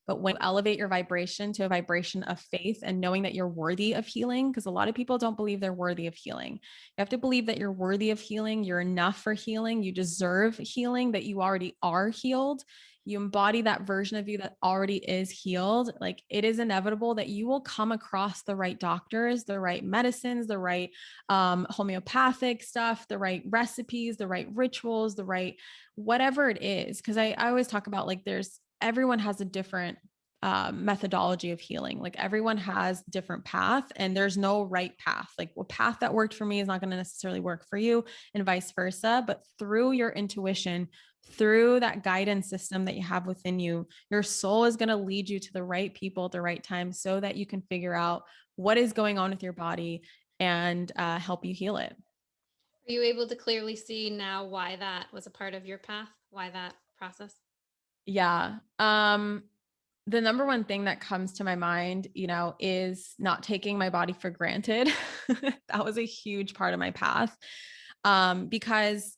But when you elevate your vibration to a vibration of faith and knowing that you're worthy of healing, because a lot of people don't believe they're worthy of healing. You have to believe that you're worthy of healing. You're enough for healing. You deserve healing, that you already are healed. You embody that version of you that already is healed. Like it is inevitable that you will come across the right doctors, the right medicines, the right homeopathic stuff, the right recipes, the right rituals, the right whatever it is. Because I always talk about like everyone has a different methodology of healing. Like everyone has different path and there's no right path. Like a path that worked for me is not going to necessarily work for you and vice versa. But through your intuition, through that guidance system that you have within you, your soul is going to lead you to the right people at the right time so that you can figure out what is going on with your body and help you heal it. Are you able to clearly see now why that was a part of your path? Why that process? Yeah. The number one thing that comes to my mind, is not taking my body for granted. That was a huge part of my path. Because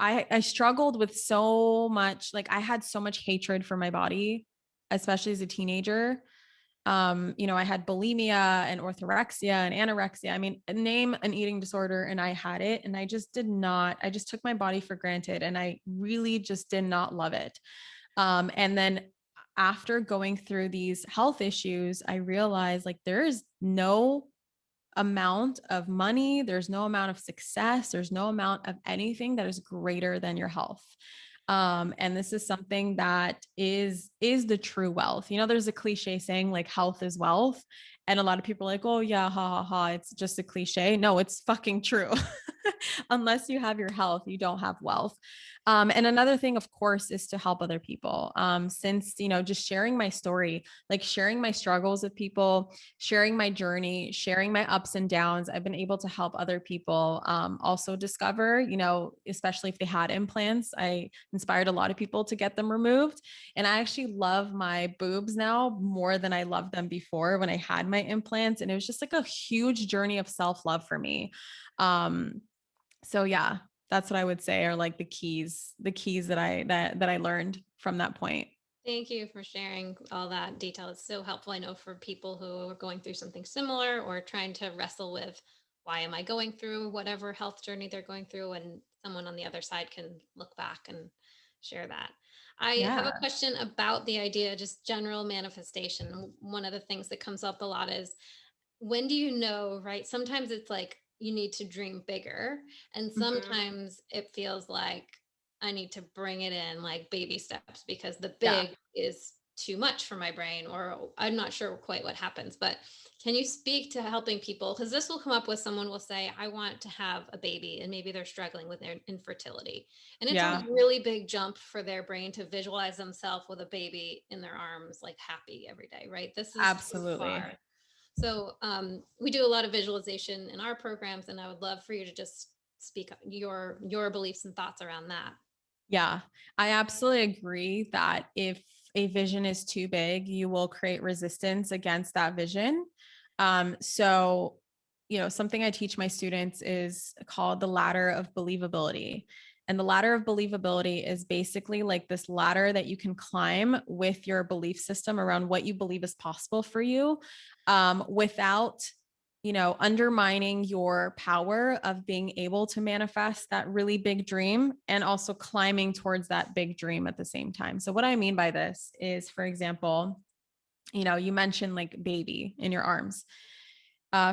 I struggled with so much, like I had so much hatred for my body, especially as a teenager. I had bulimia and orthorexia and anorexia. I mean, name an eating disorder and I had it. And I just took my body for granted and I really just did not love it. And then after going through these health issues, I realized like there's no amount of money, there's no amount of success, there's no amount of anything that is greater than your health. And this is something that is the true wealth. There's a cliche saying like health is wealth. And a lot of people are like, oh yeah, ha ha ha, it's just a cliche. No, it's fucking true. Unless you have your health, you don't have wealth. And another thing, of course, is to help other people. Since, just sharing my story, like sharing my struggles with people, sharing my journey, sharing my ups and downs, I've been able to help other people also discover, especially if they had implants. I inspired a lot of people to get them removed. And I actually love my boobs now more than I loved them before when I had my implants. And it was just like a huge journey of self-love for me. So yeah, that's what I would say are like the keys that I learned from that point. Thank you for sharing all that detail. It's so helpful. I know for people who are going through something similar or trying to wrestle with why am I going through whatever health journey they're going through, and someone on the other side can look back and share that. I have a Yeah. question about the idea, just general manifestation. One of the things that comes up a lot is, when do you know, right? Sometimes it's like you need to dream bigger, and Mhm. sometimes it feels like I need to bring it in like baby steps because the Yeah. big is too much for my brain, or I'm not sure quite what happens. But can you speak to helping people? Because this will come up with someone will say, I want to have a baby, and maybe they're struggling with their infertility. And it's a Yeah. really big jump for their brain to visualize themselves with a baby in their arms, like happy every day, right? This is too Absolutely. far. So we do a lot of visualization in our programs, and I would love for you to just speak your beliefs and thoughts around that. Yeah, I absolutely agree that if a vision is too big, you will create resistance against that vision. So, something I teach my students is called the ladder of believability. And the ladder of believability is basically like this ladder that you can climb with your belief system around what you believe is possible for you, without undermining your power of being able to manifest that really big dream and also climbing towards that big dream at the same time. So, what I mean by this is, for example, you mentioned like baby in your arms.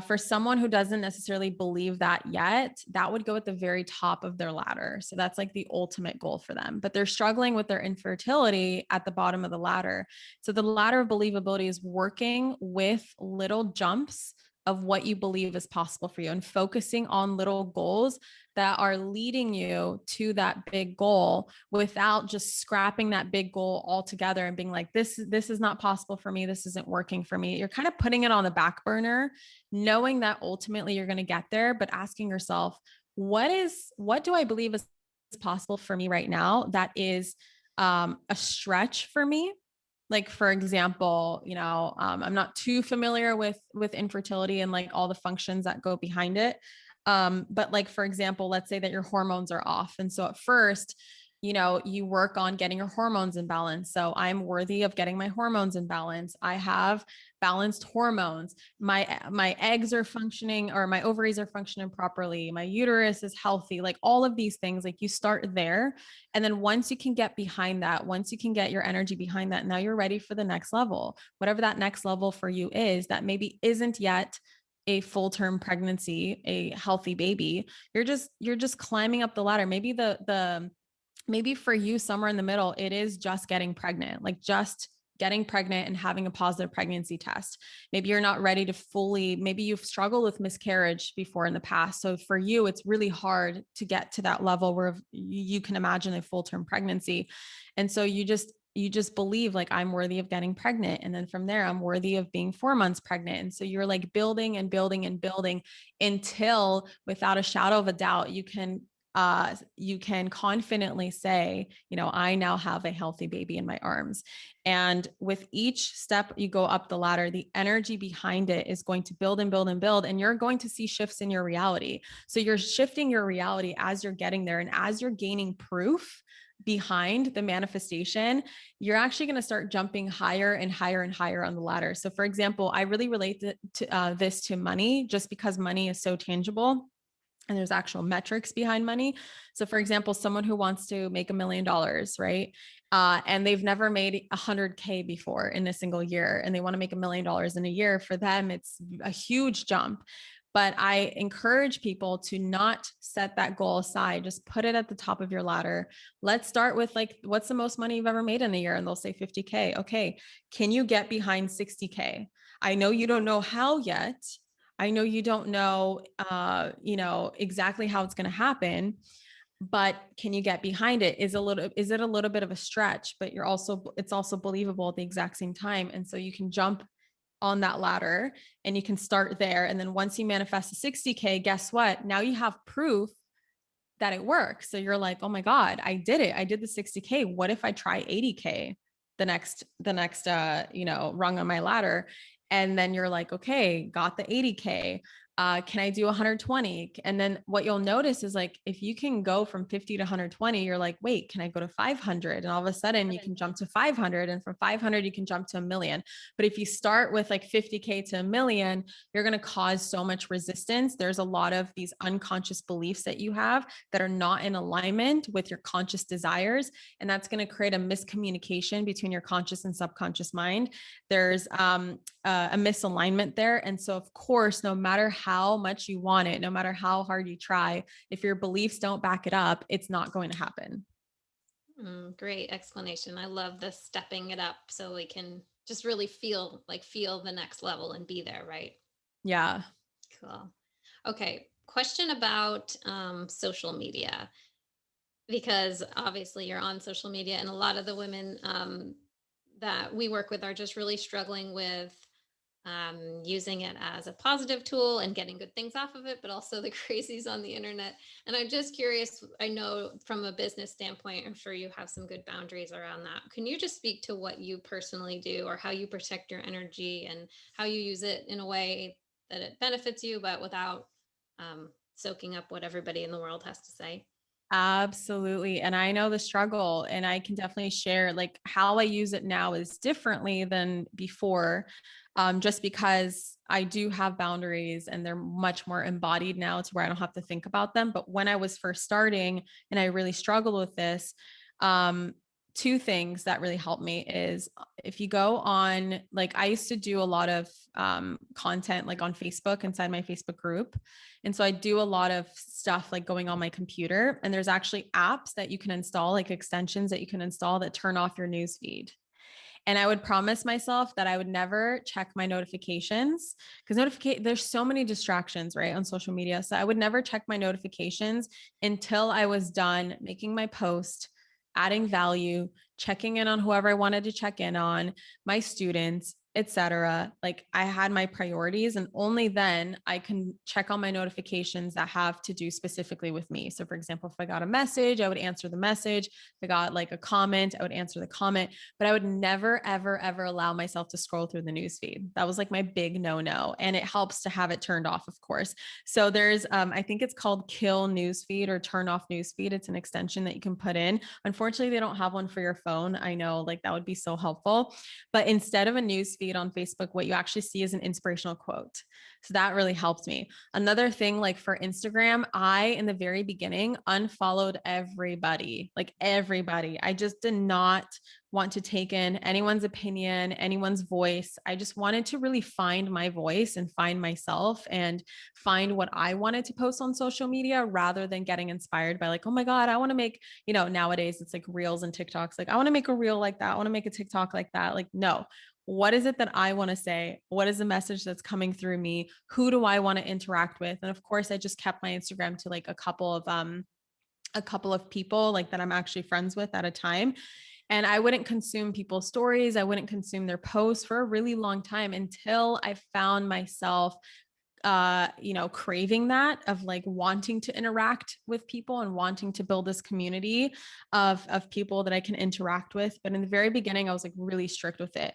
For someone who doesn't necessarily believe that yet, that would go at the very top of their ladder. So that's like the ultimate goal for them, but they're struggling with their infertility at the bottom of the ladder. So the ladder of believability is working with little jumps of what you believe is possible for you and focusing on little goals that are leading you to that big goal without just scrapping that big goal altogether and being like, this is not possible for me. This isn't working for me. You're kind of putting it on the back burner, knowing that ultimately you're going to get there, but asking yourself, what do I believe is possible for me right now that is a stretch for me? Like, for example, I'm not too familiar with infertility and like all the functions that go behind it. But like, for example, let's say that your hormones are off. And so at first, you work on getting your hormones in balance. So I'm worthy of getting my hormones in balance. I have balanced hormones. My eggs are functioning, or my ovaries are functioning properly. My uterus is healthy. Like all of these things, like you start there. And then once you can get behind that, once you can get your energy behind that, now you're ready for the next level. Whatever that next level for you is, that maybe isn't yet a full-term pregnancy, a healthy baby. You're just climbing up the ladder. Maybe for you, somewhere in the middle, it is just getting pregnant, like just getting pregnant and having a positive pregnancy test. Maybe you're not ready to fully, maybe you've struggled with miscarriage before in the past. So for you, it's really hard to get to that level where you can imagine a full-term pregnancy. And so you just believe like, I'm worthy of getting pregnant. And then from there, I'm worthy of being 4 months pregnant. And so you're like building and building and building until, without a shadow of a doubt, you can confidently say, I now have a healthy baby in my arms. And with each step you go up the ladder, the energy behind it is going to build and build and build. And you're going to see shifts in your reality. So you're shifting your reality as you're getting there. And as you're gaining proof behind the manifestation, you're actually going to start jumping higher and higher and higher on the ladder. So, for example, I really relate this to money, just because money is so tangible and there's actual metrics behind money. So, for example, someone who wants to make $1 million, right? And they've never made 100K before in a single year, and they want to make $1 million in a year. For them, it's a huge jump. But I encourage people to not set that goal aside. Just put it at the top of your ladder. Let's start with like, what's the most money you've ever made in a year? And they'll say 50K. Okay. Can you get behind 60K? I know you don't know how yet. I know you don't know, exactly how it's going to happen, but can you get behind it? Is it a little bit of a stretch, but it's also believable at the exact same time. And so you can jump on that ladder and you can start there. And then once you manifest a 60K, guess what? Now you have proof that it works. So you're like, oh my God, I did it. I did the 60K. What if I try 80K, the next rung on my ladder? And then you're like, okay, got the 80K. Can I do 120? And then what you'll notice is like, if you can go from 50 to 120, you're like, wait, can I go to 500? And all of a sudden you can jump to 500, and from 500, you can jump to a million. But if you start with like 50K to a million, you're going to cause so much resistance. There's a lot of these unconscious beliefs that you have that are not in alignment with your conscious desires. And that's going to create a miscommunication between your conscious and subconscious mind. There's a misalignment there. And so, of course, no matter how much you want it, no matter how hard you try, if your beliefs don't back it up, it's not going to happen. Great explanation. I love the stepping it up so we can just really feel the next level and be there, right? Yeah. Cool. Okay. Question about social media, because obviously you're on social media, and a lot of the women that we work with are just really struggling with using it as a positive tool and getting good things off of it, but also the crazies on the internet. And I'm just curious, I know from a business standpoint, I'm sure you have some good boundaries around that. Can you just speak to what you personally do, or how you protect your energy and how you use it in a way that it benefits you, but without soaking up what everybody in the world has to say? Absolutely. And I know the struggle, and I can definitely share like how I use it now is differently than before. Just because I do have boundaries and they're much more embodied now to where I don't have to think about them. But when I was first starting and I really struggled with this, two things that really helped me is if you go on, like I used to do a lot of content like on Facebook inside my Facebook group. And so I do a lot of stuff like going on my computer, and there's actually apps that you can install, like extensions that you can install that turn off your news feed. And I would promise myself that I would never check my notifications, because there's so many distractions, right, on social media. So I would never check my notifications until I was done making my post, adding value, checking in on whoever I wanted to check in on, my students, etc. Like I had my priorities, and only then I can check on my notifications that have to do specifically with me. So for example, if I got a message, I would answer the message. If I got like a comment, I would answer the comment, but I would never, ever, ever allow myself to scroll through the newsfeed. That was like my big no. And it helps to have it turned off, of course. So there's, I think it's called Kill Newsfeed or Turn Off Newsfeed. It's an extension that you can put in. Unfortunately, they don't have one for your phone. I know, like that would be so helpful. But instead of a news feed on Facebook, what you actually see is an inspirational quote. So that really helped me. Another thing, like for Instagram, I, in the very beginning, unfollowed everybody, like everybody. I just did not want to take in anyone's opinion, anyone's voice. I just wanted to really find my voice and find myself and find what I wanted to post on social media, rather than getting inspired by like, oh my God, I want to make, nowadays it's like reels and TikToks. Like I want to make a reel like that. I want to make a TikTok like that. Like, no, what is it that I want to say? What is the message that's coming through me? Who do I want to interact with? And of course, I just kept my Instagram to like a couple of people like that I'm actually friends with at a time. And I wouldn't consume people's stories. I wouldn't consume their posts for a really long time until I found myself craving that, of like wanting to interact with people and wanting to build this community of people that I can interact with. But in the very beginning, I was like really strict with it.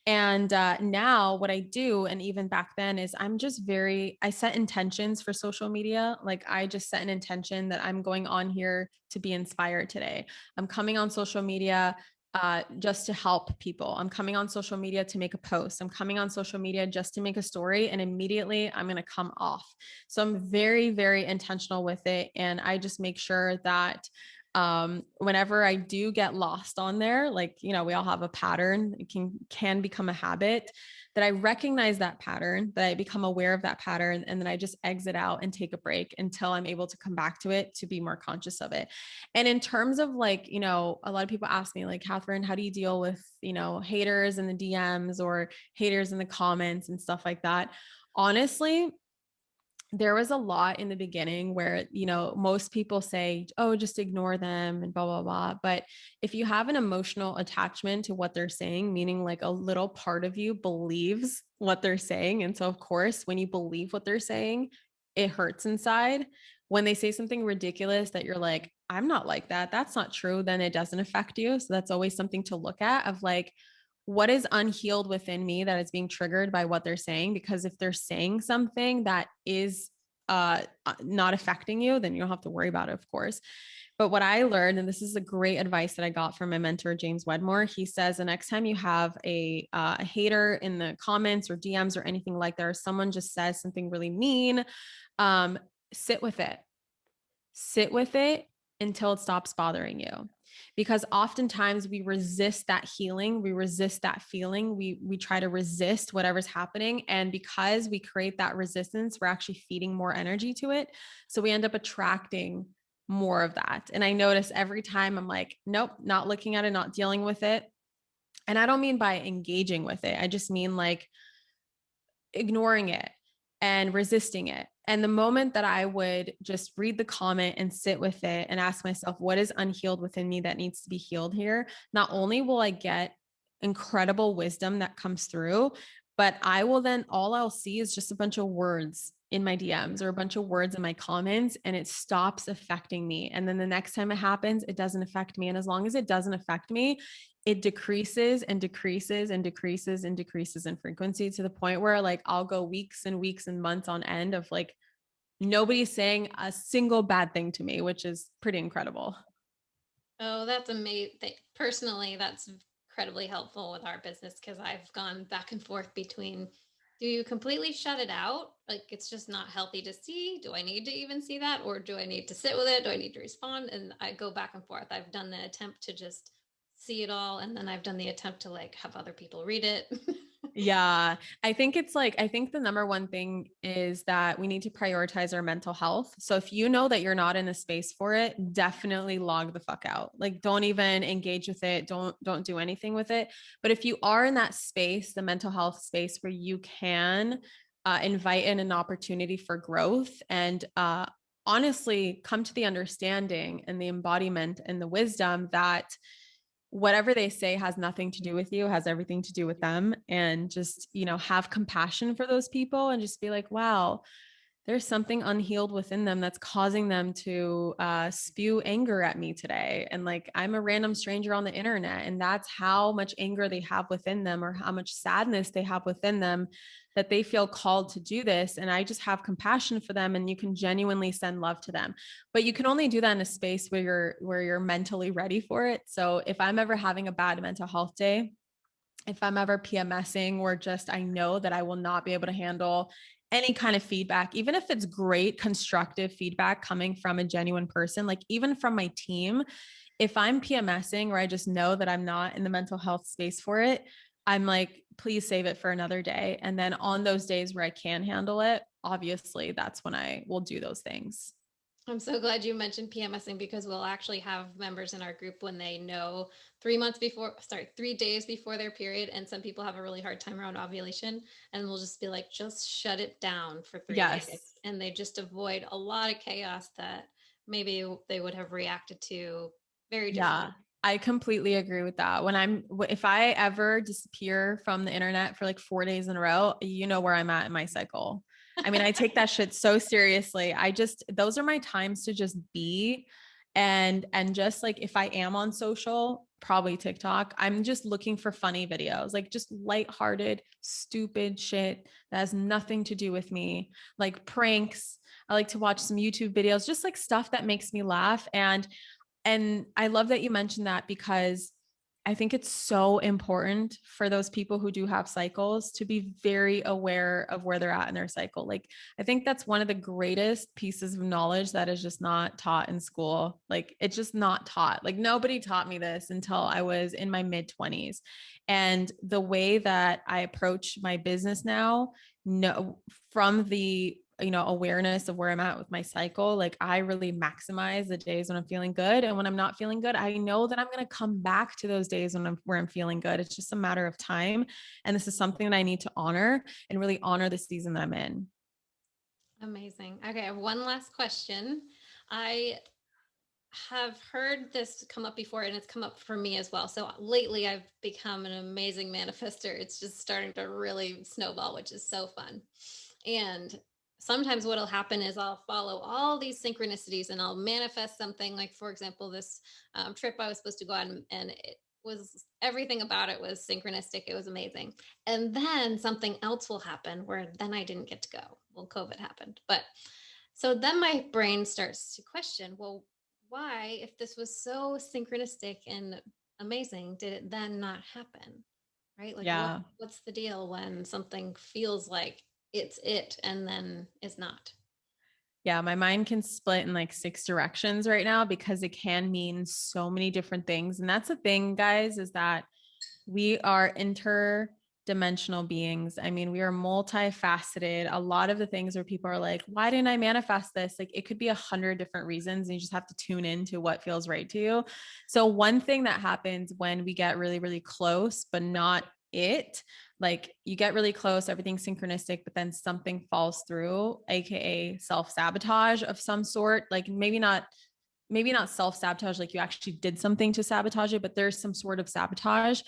And now what I do, and even back then, is I set intentions for social media. Like I just set an intention that I'm going on here to be inspired today. I'm coming on social media just to help people. I'm coming on social media to make a post. I'm coming on social media just to make a story, and immediately I'm going to come off. So I'm very, very intentional with it. And I just make sure that whenever I do get lost on there, like, we all have a pattern, it can become a habit, that I recognize that pattern, that I become aware of that pattern, and then I just exit out and take a break until I'm able to come back to it, to be more conscious of it. And in terms of like, a lot of people ask me like, Kathrin, how do you deal with, haters in the DMs or haters in the comments and stuff like that? Honestly, there was a lot in the beginning where, most people say, oh, just ignore them and blah, blah, blah. But if you have an emotional attachment to what they're saying, meaning like a little part of you believes what they're saying. And so of course, when you believe what they're saying, it hurts inside. When they say something ridiculous that you're like, I'm not like that, that's not true, then it doesn't affect you. So that's always something to look at, of like, what is unhealed within me that is being triggered by what they're saying? Because if they're saying something that is not affecting you, then you don't have to worry about it, of course. But what I learned, and this is a great advice that I got from my mentor, James Wedmore, he says the next time you have a hater in the comments or DMs or anything like that, or someone just says something really mean, sit with it. Sit with it until it stops bothering you. Because oftentimes we resist that healing, we resist that feeling, we try to resist whatever's happening. And because we create that resistance, we're actually feeding more energy to it. So we end up attracting more of that. And I notice every time I'm like, nope, not looking at it, not dealing with it. And I don't mean by engaging with it. I just mean like ignoring it and resisting it. And the moment that I would just read the comment and sit with it and ask myself, what is unhealed within me that needs to be healed here? Not only will I get incredible wisdom that comes through, but I will then, all I'll see is just a bunch of words in my DMs or a bunch of words in my comments, and it stops affecting me. And then the next time it happens, it doesn't affect me. And as long as it doesn't affect me, it decreases and decreases and decreases and decreases in frequency to the point where like I'll go weeks and weeks and months on end of like nobody's saying a single bad thing to me, which is pretty incredible. Oh, that's amazing. Personally, that's incredibly helpful with our business because I've gone back and forth between, do you completely shut it out? Like it's just not healthy to see. Do I need to even see that? Or do I need to sit with it? Do I need to respond? And I go back and forth. I've done the attempt to just see it all. And then I've done the attempt to like have other people read it. Yeah. I think it's like, I think the number one thing is that we need to prioritize our mental health. So if you know that you're not in a space for it, definitely log the fuck out. Like don't even engage with it. Don't do anything with it. But if you are in that space, the mental health space where you can invite in an opportunity for growth and honestly come to the understanding and the embodiment and the wisdom that whatever they say has nothing to do with you, has everything to do with them. And just, have compassion for those people and just be like, wow, there's something unhealed within them that's causing them to spew anger at me today. And like, I'm a random stranger on the internet, and that's how much anger they have within them or how much sadness they have within them that they feel called to do this. And I just have compassion for them, and you can genuinely send love to them. But you can only do that in a space where you're mentally ready for it. So if I'm ever having a bad mental health day, if I'm ever PMSing, or just I know that I will not be able to handle any kind of feedback, even if it's great, constructive feedback coming from a genuine person, like even from my team, if I'm PMSing or I just know that I'm not in the mental health space for it, I'm like, please save it for another day. And then on those days where I can handle it, obviously that's when I will do those things. I'm so glad you mentioned PMSing because we'll actually have members in our group when they know 3 days before their period. And some people have a really hard time around ovulation, and we'll just be like, just shut it down for 3 days. Yes. And they just avoid a lot of chaos that maybe they would have reacted to very differently. Yeah, I completely agree with that. If I ever disappear from the internet for like 4 days in a row, you know where I'm at in my cycle. I mean, I take that shit so seriously. Those are my times to just be. And just like, if I am on social, probably TikTok, I'm just looking for funny videos, like just lighthearted, stupid shit that has nothing to do with me, like pranks. I like to watch some YouTube videos, just like stuff that makes me laugh. And I love that you mentioned that, because I think it's so important for those people who do have cycles to be very aware of where they're at in their cycle. Like, I think that's one of the greatest pieces of knowledge that is just not taught in school. Like, it's just not taught. Like, nobody taught me this until I was in my mid 20s. And the way that I approach my business now, no, from the awareness of where I'm at with my cycle, like I really maximize the days when I'm feeling good. And when I'm not feeling good, I know that I'm going to come back to those days where I'm feeling good. It's just a matter of time. And this is something that I need to honor and really honor the season that I'm in. Amazing. Okay, I have one last question. I have heard this come up before, and it's come up for me as well. So lately I've become an amazing manifester. It's just starting to really snowball, which is so fun. And sometimes what'll happen is I'll follow all these synchronicities and I'll manifest something. Like, for example, this trip I was supposed to go on, and was everything about it was synchronistic. It was amazing. And then something else will happen where then I didn't get to go. Well, COVID happened. But so then my brain starts to question, well, why, if this was so synchronistic and amazing, did it then not happen? Right? Like Yeah. what's the deal when something feels like it's it and then is not? Yeah, my mind can split in like 6 directions right now because it can mean so many different things. And that's the thing, guys, is that we are interdimensional beings. I mean, we are multifaceted. A lot of the things where people are like, why didn't I manifest this? Like, it could be 100 different reasons, and you just have to tune into what feels right to you. So, one thing that happens when we get really, really close, but not it, like you get really close, everything's synchronistic, but then something falls through, aka self-sabotage of some sort. Like maybe not self-sabotage, like you actually did something to sabotage it, but there's some sort of sabotage.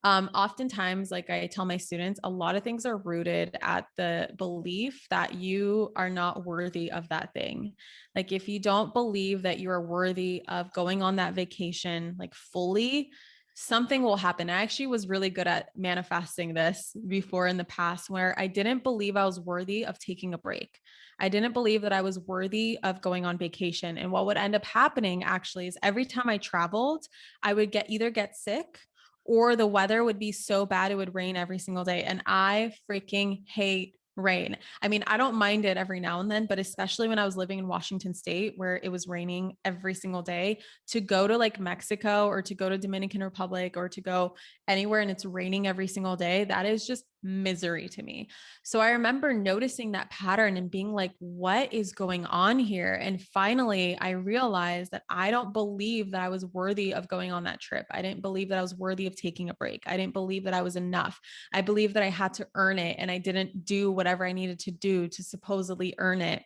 Oftentimes, like I tell my students, a lot of things are rooted at the belief that you are not worthy of that thing. Like if you don't believe that you are worthy of going on that vacation, like fully, something will happen. I actually was really good at manifesting this before in the past, where I didn't believe I was worthy of taking a break. I didn't believe that I was worthy of going on vacation. And what would end up happening actually is every time I traveled, I would either get sick, or the weather would be so bad it would rain every single day. And I freaking hate rain. I mean, I don't mind it every now and then, but especially when I was living in Washington State where it was raining every single day, to go to like Mexico or to go to Dominican Republic or to go anywhere and it's raining every single day, that is just misery to me. So I remember noticing that pattern and being like, what is going on here? And finally, I realized that I don't believe that I was worthy of going on that trip. I didn't believe that I was worthy of taking a break. I didn't believe that I was enough. I believed that I had to earn it, and I didn't do whatever I needed to do to supposedly earn it.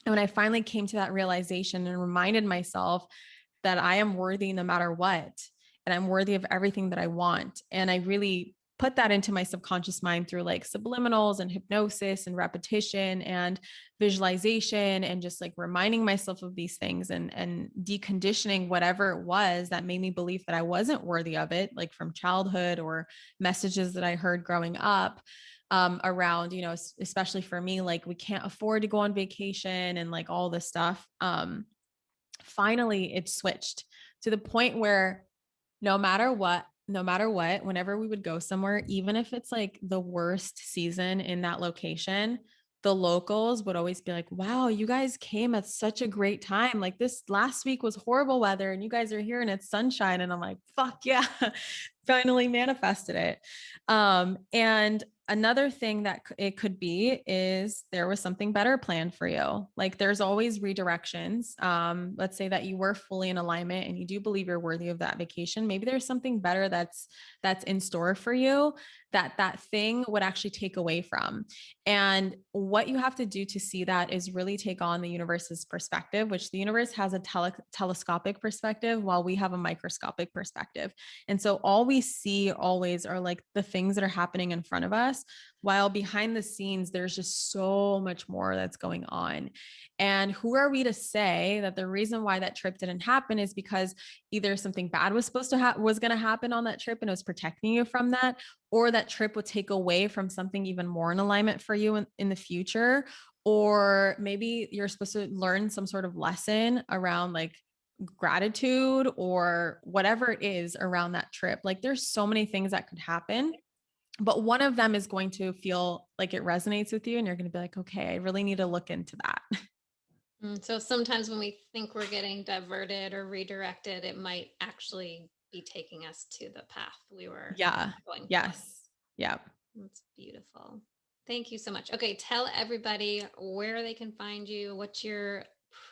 And when I finally came to that realization and reminded myself that I am worthy no matter what, and I'm worthy of everything that I want, and I really put that into my subconscious mind through like subliminals and hypnosis and repetition and visualization, and just like reminding myself of these things and deconditioning whatever it was that made me believe that I wasn't worthy of it, like from childhood or messages that I heard growing up. Around, especially for me, like we can't afford to go on vacation and like all this stuff. Finally, it switched to the point where no matter what, whenever we would go somewhere, even if it's like the worst season in that location, the locals would always be like, wow, you guys came at such a great time. Like this last week was horrible weather and you guys are here and it's sunshine. And I'm like, fuck yeah, finally manifested it. And another thing that it could be is there was something better planned for you. Like there's always redirections. Let's say that you were fully in alignment and you do believe you're worthy of that vacation. Maybe there's something better that's in store for you that thing would actually take away from. And what you have to do to see that is really take on the universe's perspective, which the universe has a telescopic perspective while we have a microscopic perspective. And so all we see always are like the things that are happening in front of us, while behind the scenes, there's just so much more that's going on. And who are we to say that the reason why that trip didn't happen is because either something bad was was going to happen on that trip and it was protecting you from that, or that trip would take away from something even more in alignment for you in the future. Or maybe you're supposed to learn some sort of lesson around like gratitude or whatever it is around that trip. Like there's so many things that could happen, but one of them is going to feel like it resonates with you and you're going to be like, okay, I really need to look into that. So sometimes when we think we're getting diverted or redirected, it might actually be taking us to the path we were going. Yes. Yeah. That's beautiful. Thank you so much. Okay. Tell everybody where they can find you, what your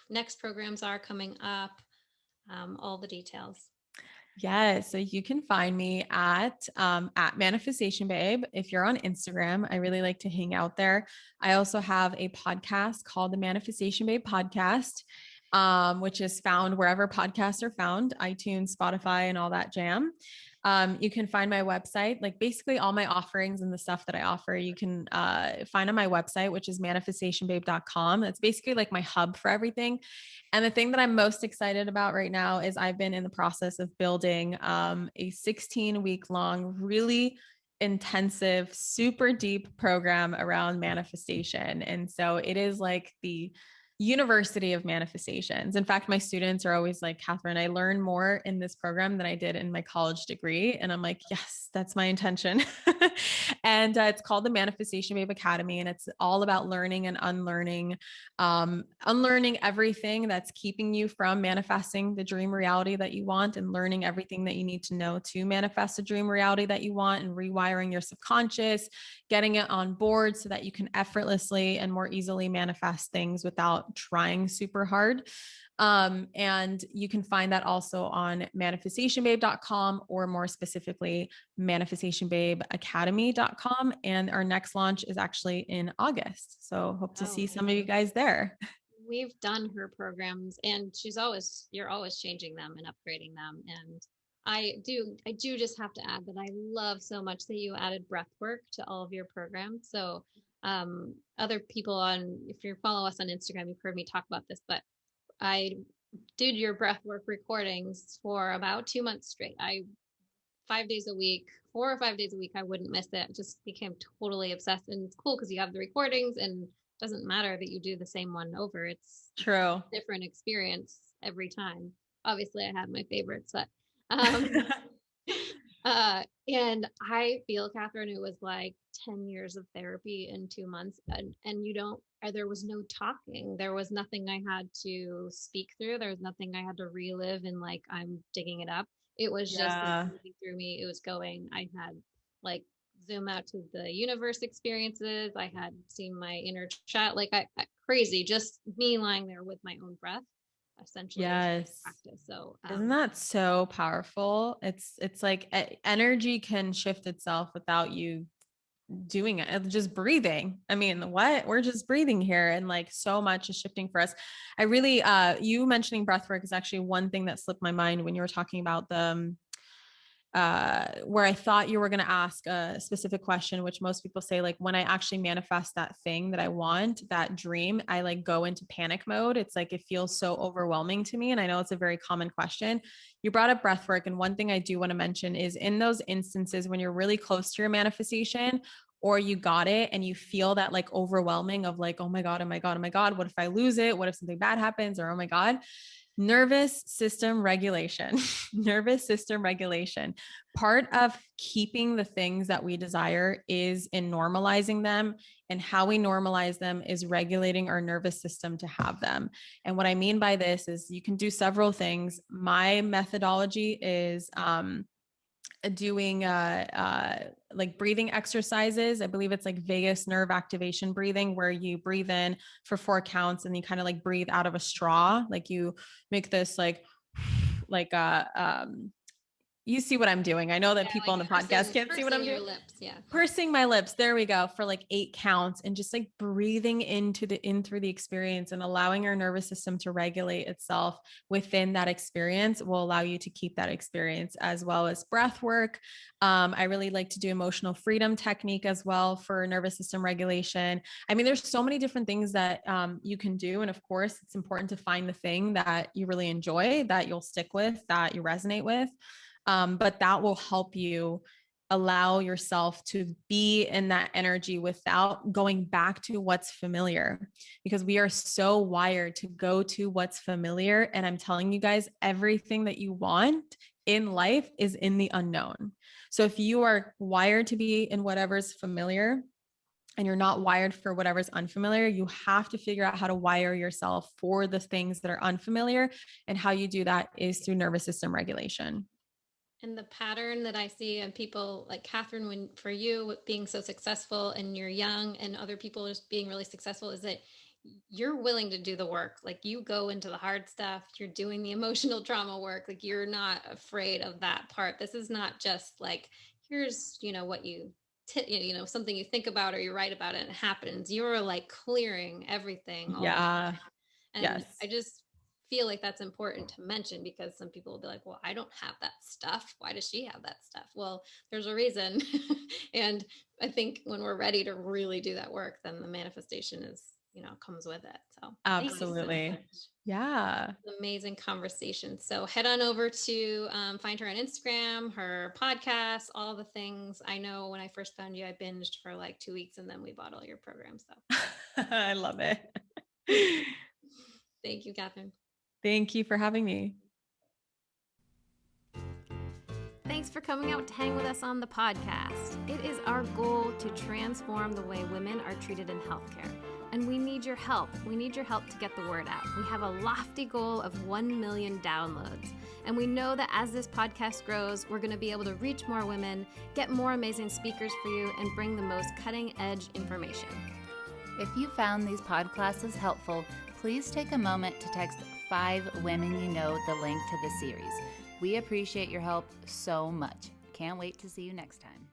next programs are coming up, all the details. Yes. So you can find me at Manifestation Babe. If you're on Instagram, I really like to hang out there. I also have a podcast called the Manifestation Babe Podcast, which is found wherever podcasts are found, iTunes, Spotify, and all that jam. You can find my website, like basically all my offerings and the stuff that I offer, you can find on my website, which is manifestationbabe.com. That's basically like my hub for everything. And the thing that I'm most excited about right now is I've been in the process of building a 16-week long, really intensive, super deep program around manifestation. And so it is like the university of manifestations. In fact, my students are always like, Kathrin, I learned more in this program than I did in my college degree. And I'm like, yes, that's my intention. And it's called the Manifestation Babe Academy. And it's all about learning and unlearning everything that's keeping you from manifesting the dream reality that you want, and learning everything that you need to know to manifest a dream reality that you want, and rewiring your subconscious, getting it on board so that you can effortlessly and more easily manifest things without trying super hard. And you can find that also on manifestationbabe.com, or more specifically, manifestationbabeacademy.com. And our next launch is actually in August. So hope to see some of you guys there. We've done her programs, and you're always changing them and upgrading them. And I do just have to add that I love so much that you added breath work to all of your programs. So other people if you follow us on Instagram, you've heard me talk about this, but I did your breath work recordings for about 2 months straight. 5 days a week, 4 or 5 days a week, I wouldn't miss it. Just became totally obsessed. And it's cool because you have the recordings, and it doesn't matter that you do the same one over. It's true, a different experience every time. Obviously I had my favorites, but and I feel, Kathrin, it was like 10 years of therapy in 2 months, and there was no talking. There was nothing I had to speak through. There was nothing I had to relive and like, I'm digging it up. It was just moving through me. It was going. I had like zoom out to the universe experiences. I had seen my inner chat, like I crazy, just me lying there with my own breath, essentially. Yes. Practice. So isn't that so powerful? It's like energy can shift itself without you doing it. It's just breathing. I mean, what? We're just breathing here, and like so much is shifting for us. I really you mentioning breath work is actually one thing that slipped my mind when you were talking about the where I thought you were going to ask a specific question, which most people say, like, when I actually manifest that thing that I want, that dream, I like go into panic mode. It's like, it feels so overwhelming to me. And I know it's a very common question. You brought up breath work. And one thing I do want to mention is, in those instances when you're really close to your manifestation, or you got it and you feel that like overwhelming of like, oh my God, oh my God, oh my God, what if I lose it? What if something bad happens? Or, oh my God, nervous system regulation. Nervous system regulation. Part of keeping the things that we desire is in normalizing them. And how we normalize them is regulating our nervous system to have them. And what I mean by this is, you can do several things. My methodology is doing like breathing exercises. I believe it's like vagus nerve activation breathing, where you breathe in for 4 counts and you kind of like breathe out of a straw. Like you make this like you see what I'm doing. I know that people like on the podcast can't see what I'm doing. Lips, yeah. Pursing my lips. There we go. For like 8 counts, and just like breathing in through the experience, and allowing our nervous system to regulate itself within that experience will allow you to keep that experience, as well as breath work. I really like to do emotional freedom technique as well for nervous system regulation. I mean, there's so many different things that you can do. And of course, it's important to find the thing that you really enjoy, that you'll stick with, that you resonate with. But that will help you allow yourself to be in that energy without going back to what's familiar, because we are so wired to go to what's familiar. And I'm telling you guys, everything that you want in life is in the unknown. So if you are wired to be in whatever's familiar, and you're not wired for whatever's unfamiliar, you have to figure out how to wire yourself for the things that are unfamiliar. And how you do that is through nervous system regulation. And the pattern that I see in people like Kathrin, when for you being so successful and you're young, and other people just being really successful, is that you're willing to do the work. Like, you go into the hard stuff, you're doing the emotional trauma work. Like, you're not afraid of that part. This is not just like, here's, what something you think about or you write about it and it happens. You're like clearing everything. Yeah. And Yes. I just feel like that's important to mention, because some people will be like, well, I don't have that stuff. Why does she have that stuff? Well, there's a reason. And I think when we're ready to really do that work, then the manifestation is, comes with it. So Absolutely. thank you so much. Yeah. Amazing conversation. So head on over to find her on Instagram, her podcast, all the things. I know when I first found you, I binged for like 2 weeks, and then we bought all your programs. So I love it. thank you, Kathrin. Thank you for having me. Thanks for coming out to hang with us on the podcast. It is our goal to transform the way women are treated in healthcare. And we need your help. We need your help to get the word out. We have a lofty goal of 1 million downloads. And we know that as this podcast grows, we're going to be able to reach more women, get more amazing speakers for you, and bring the most cutting edge information. If you found these podclasses helpful, please take a moment to text 5 women you know the link to the series. We appreciate your help so much. Can't wait to see you next time.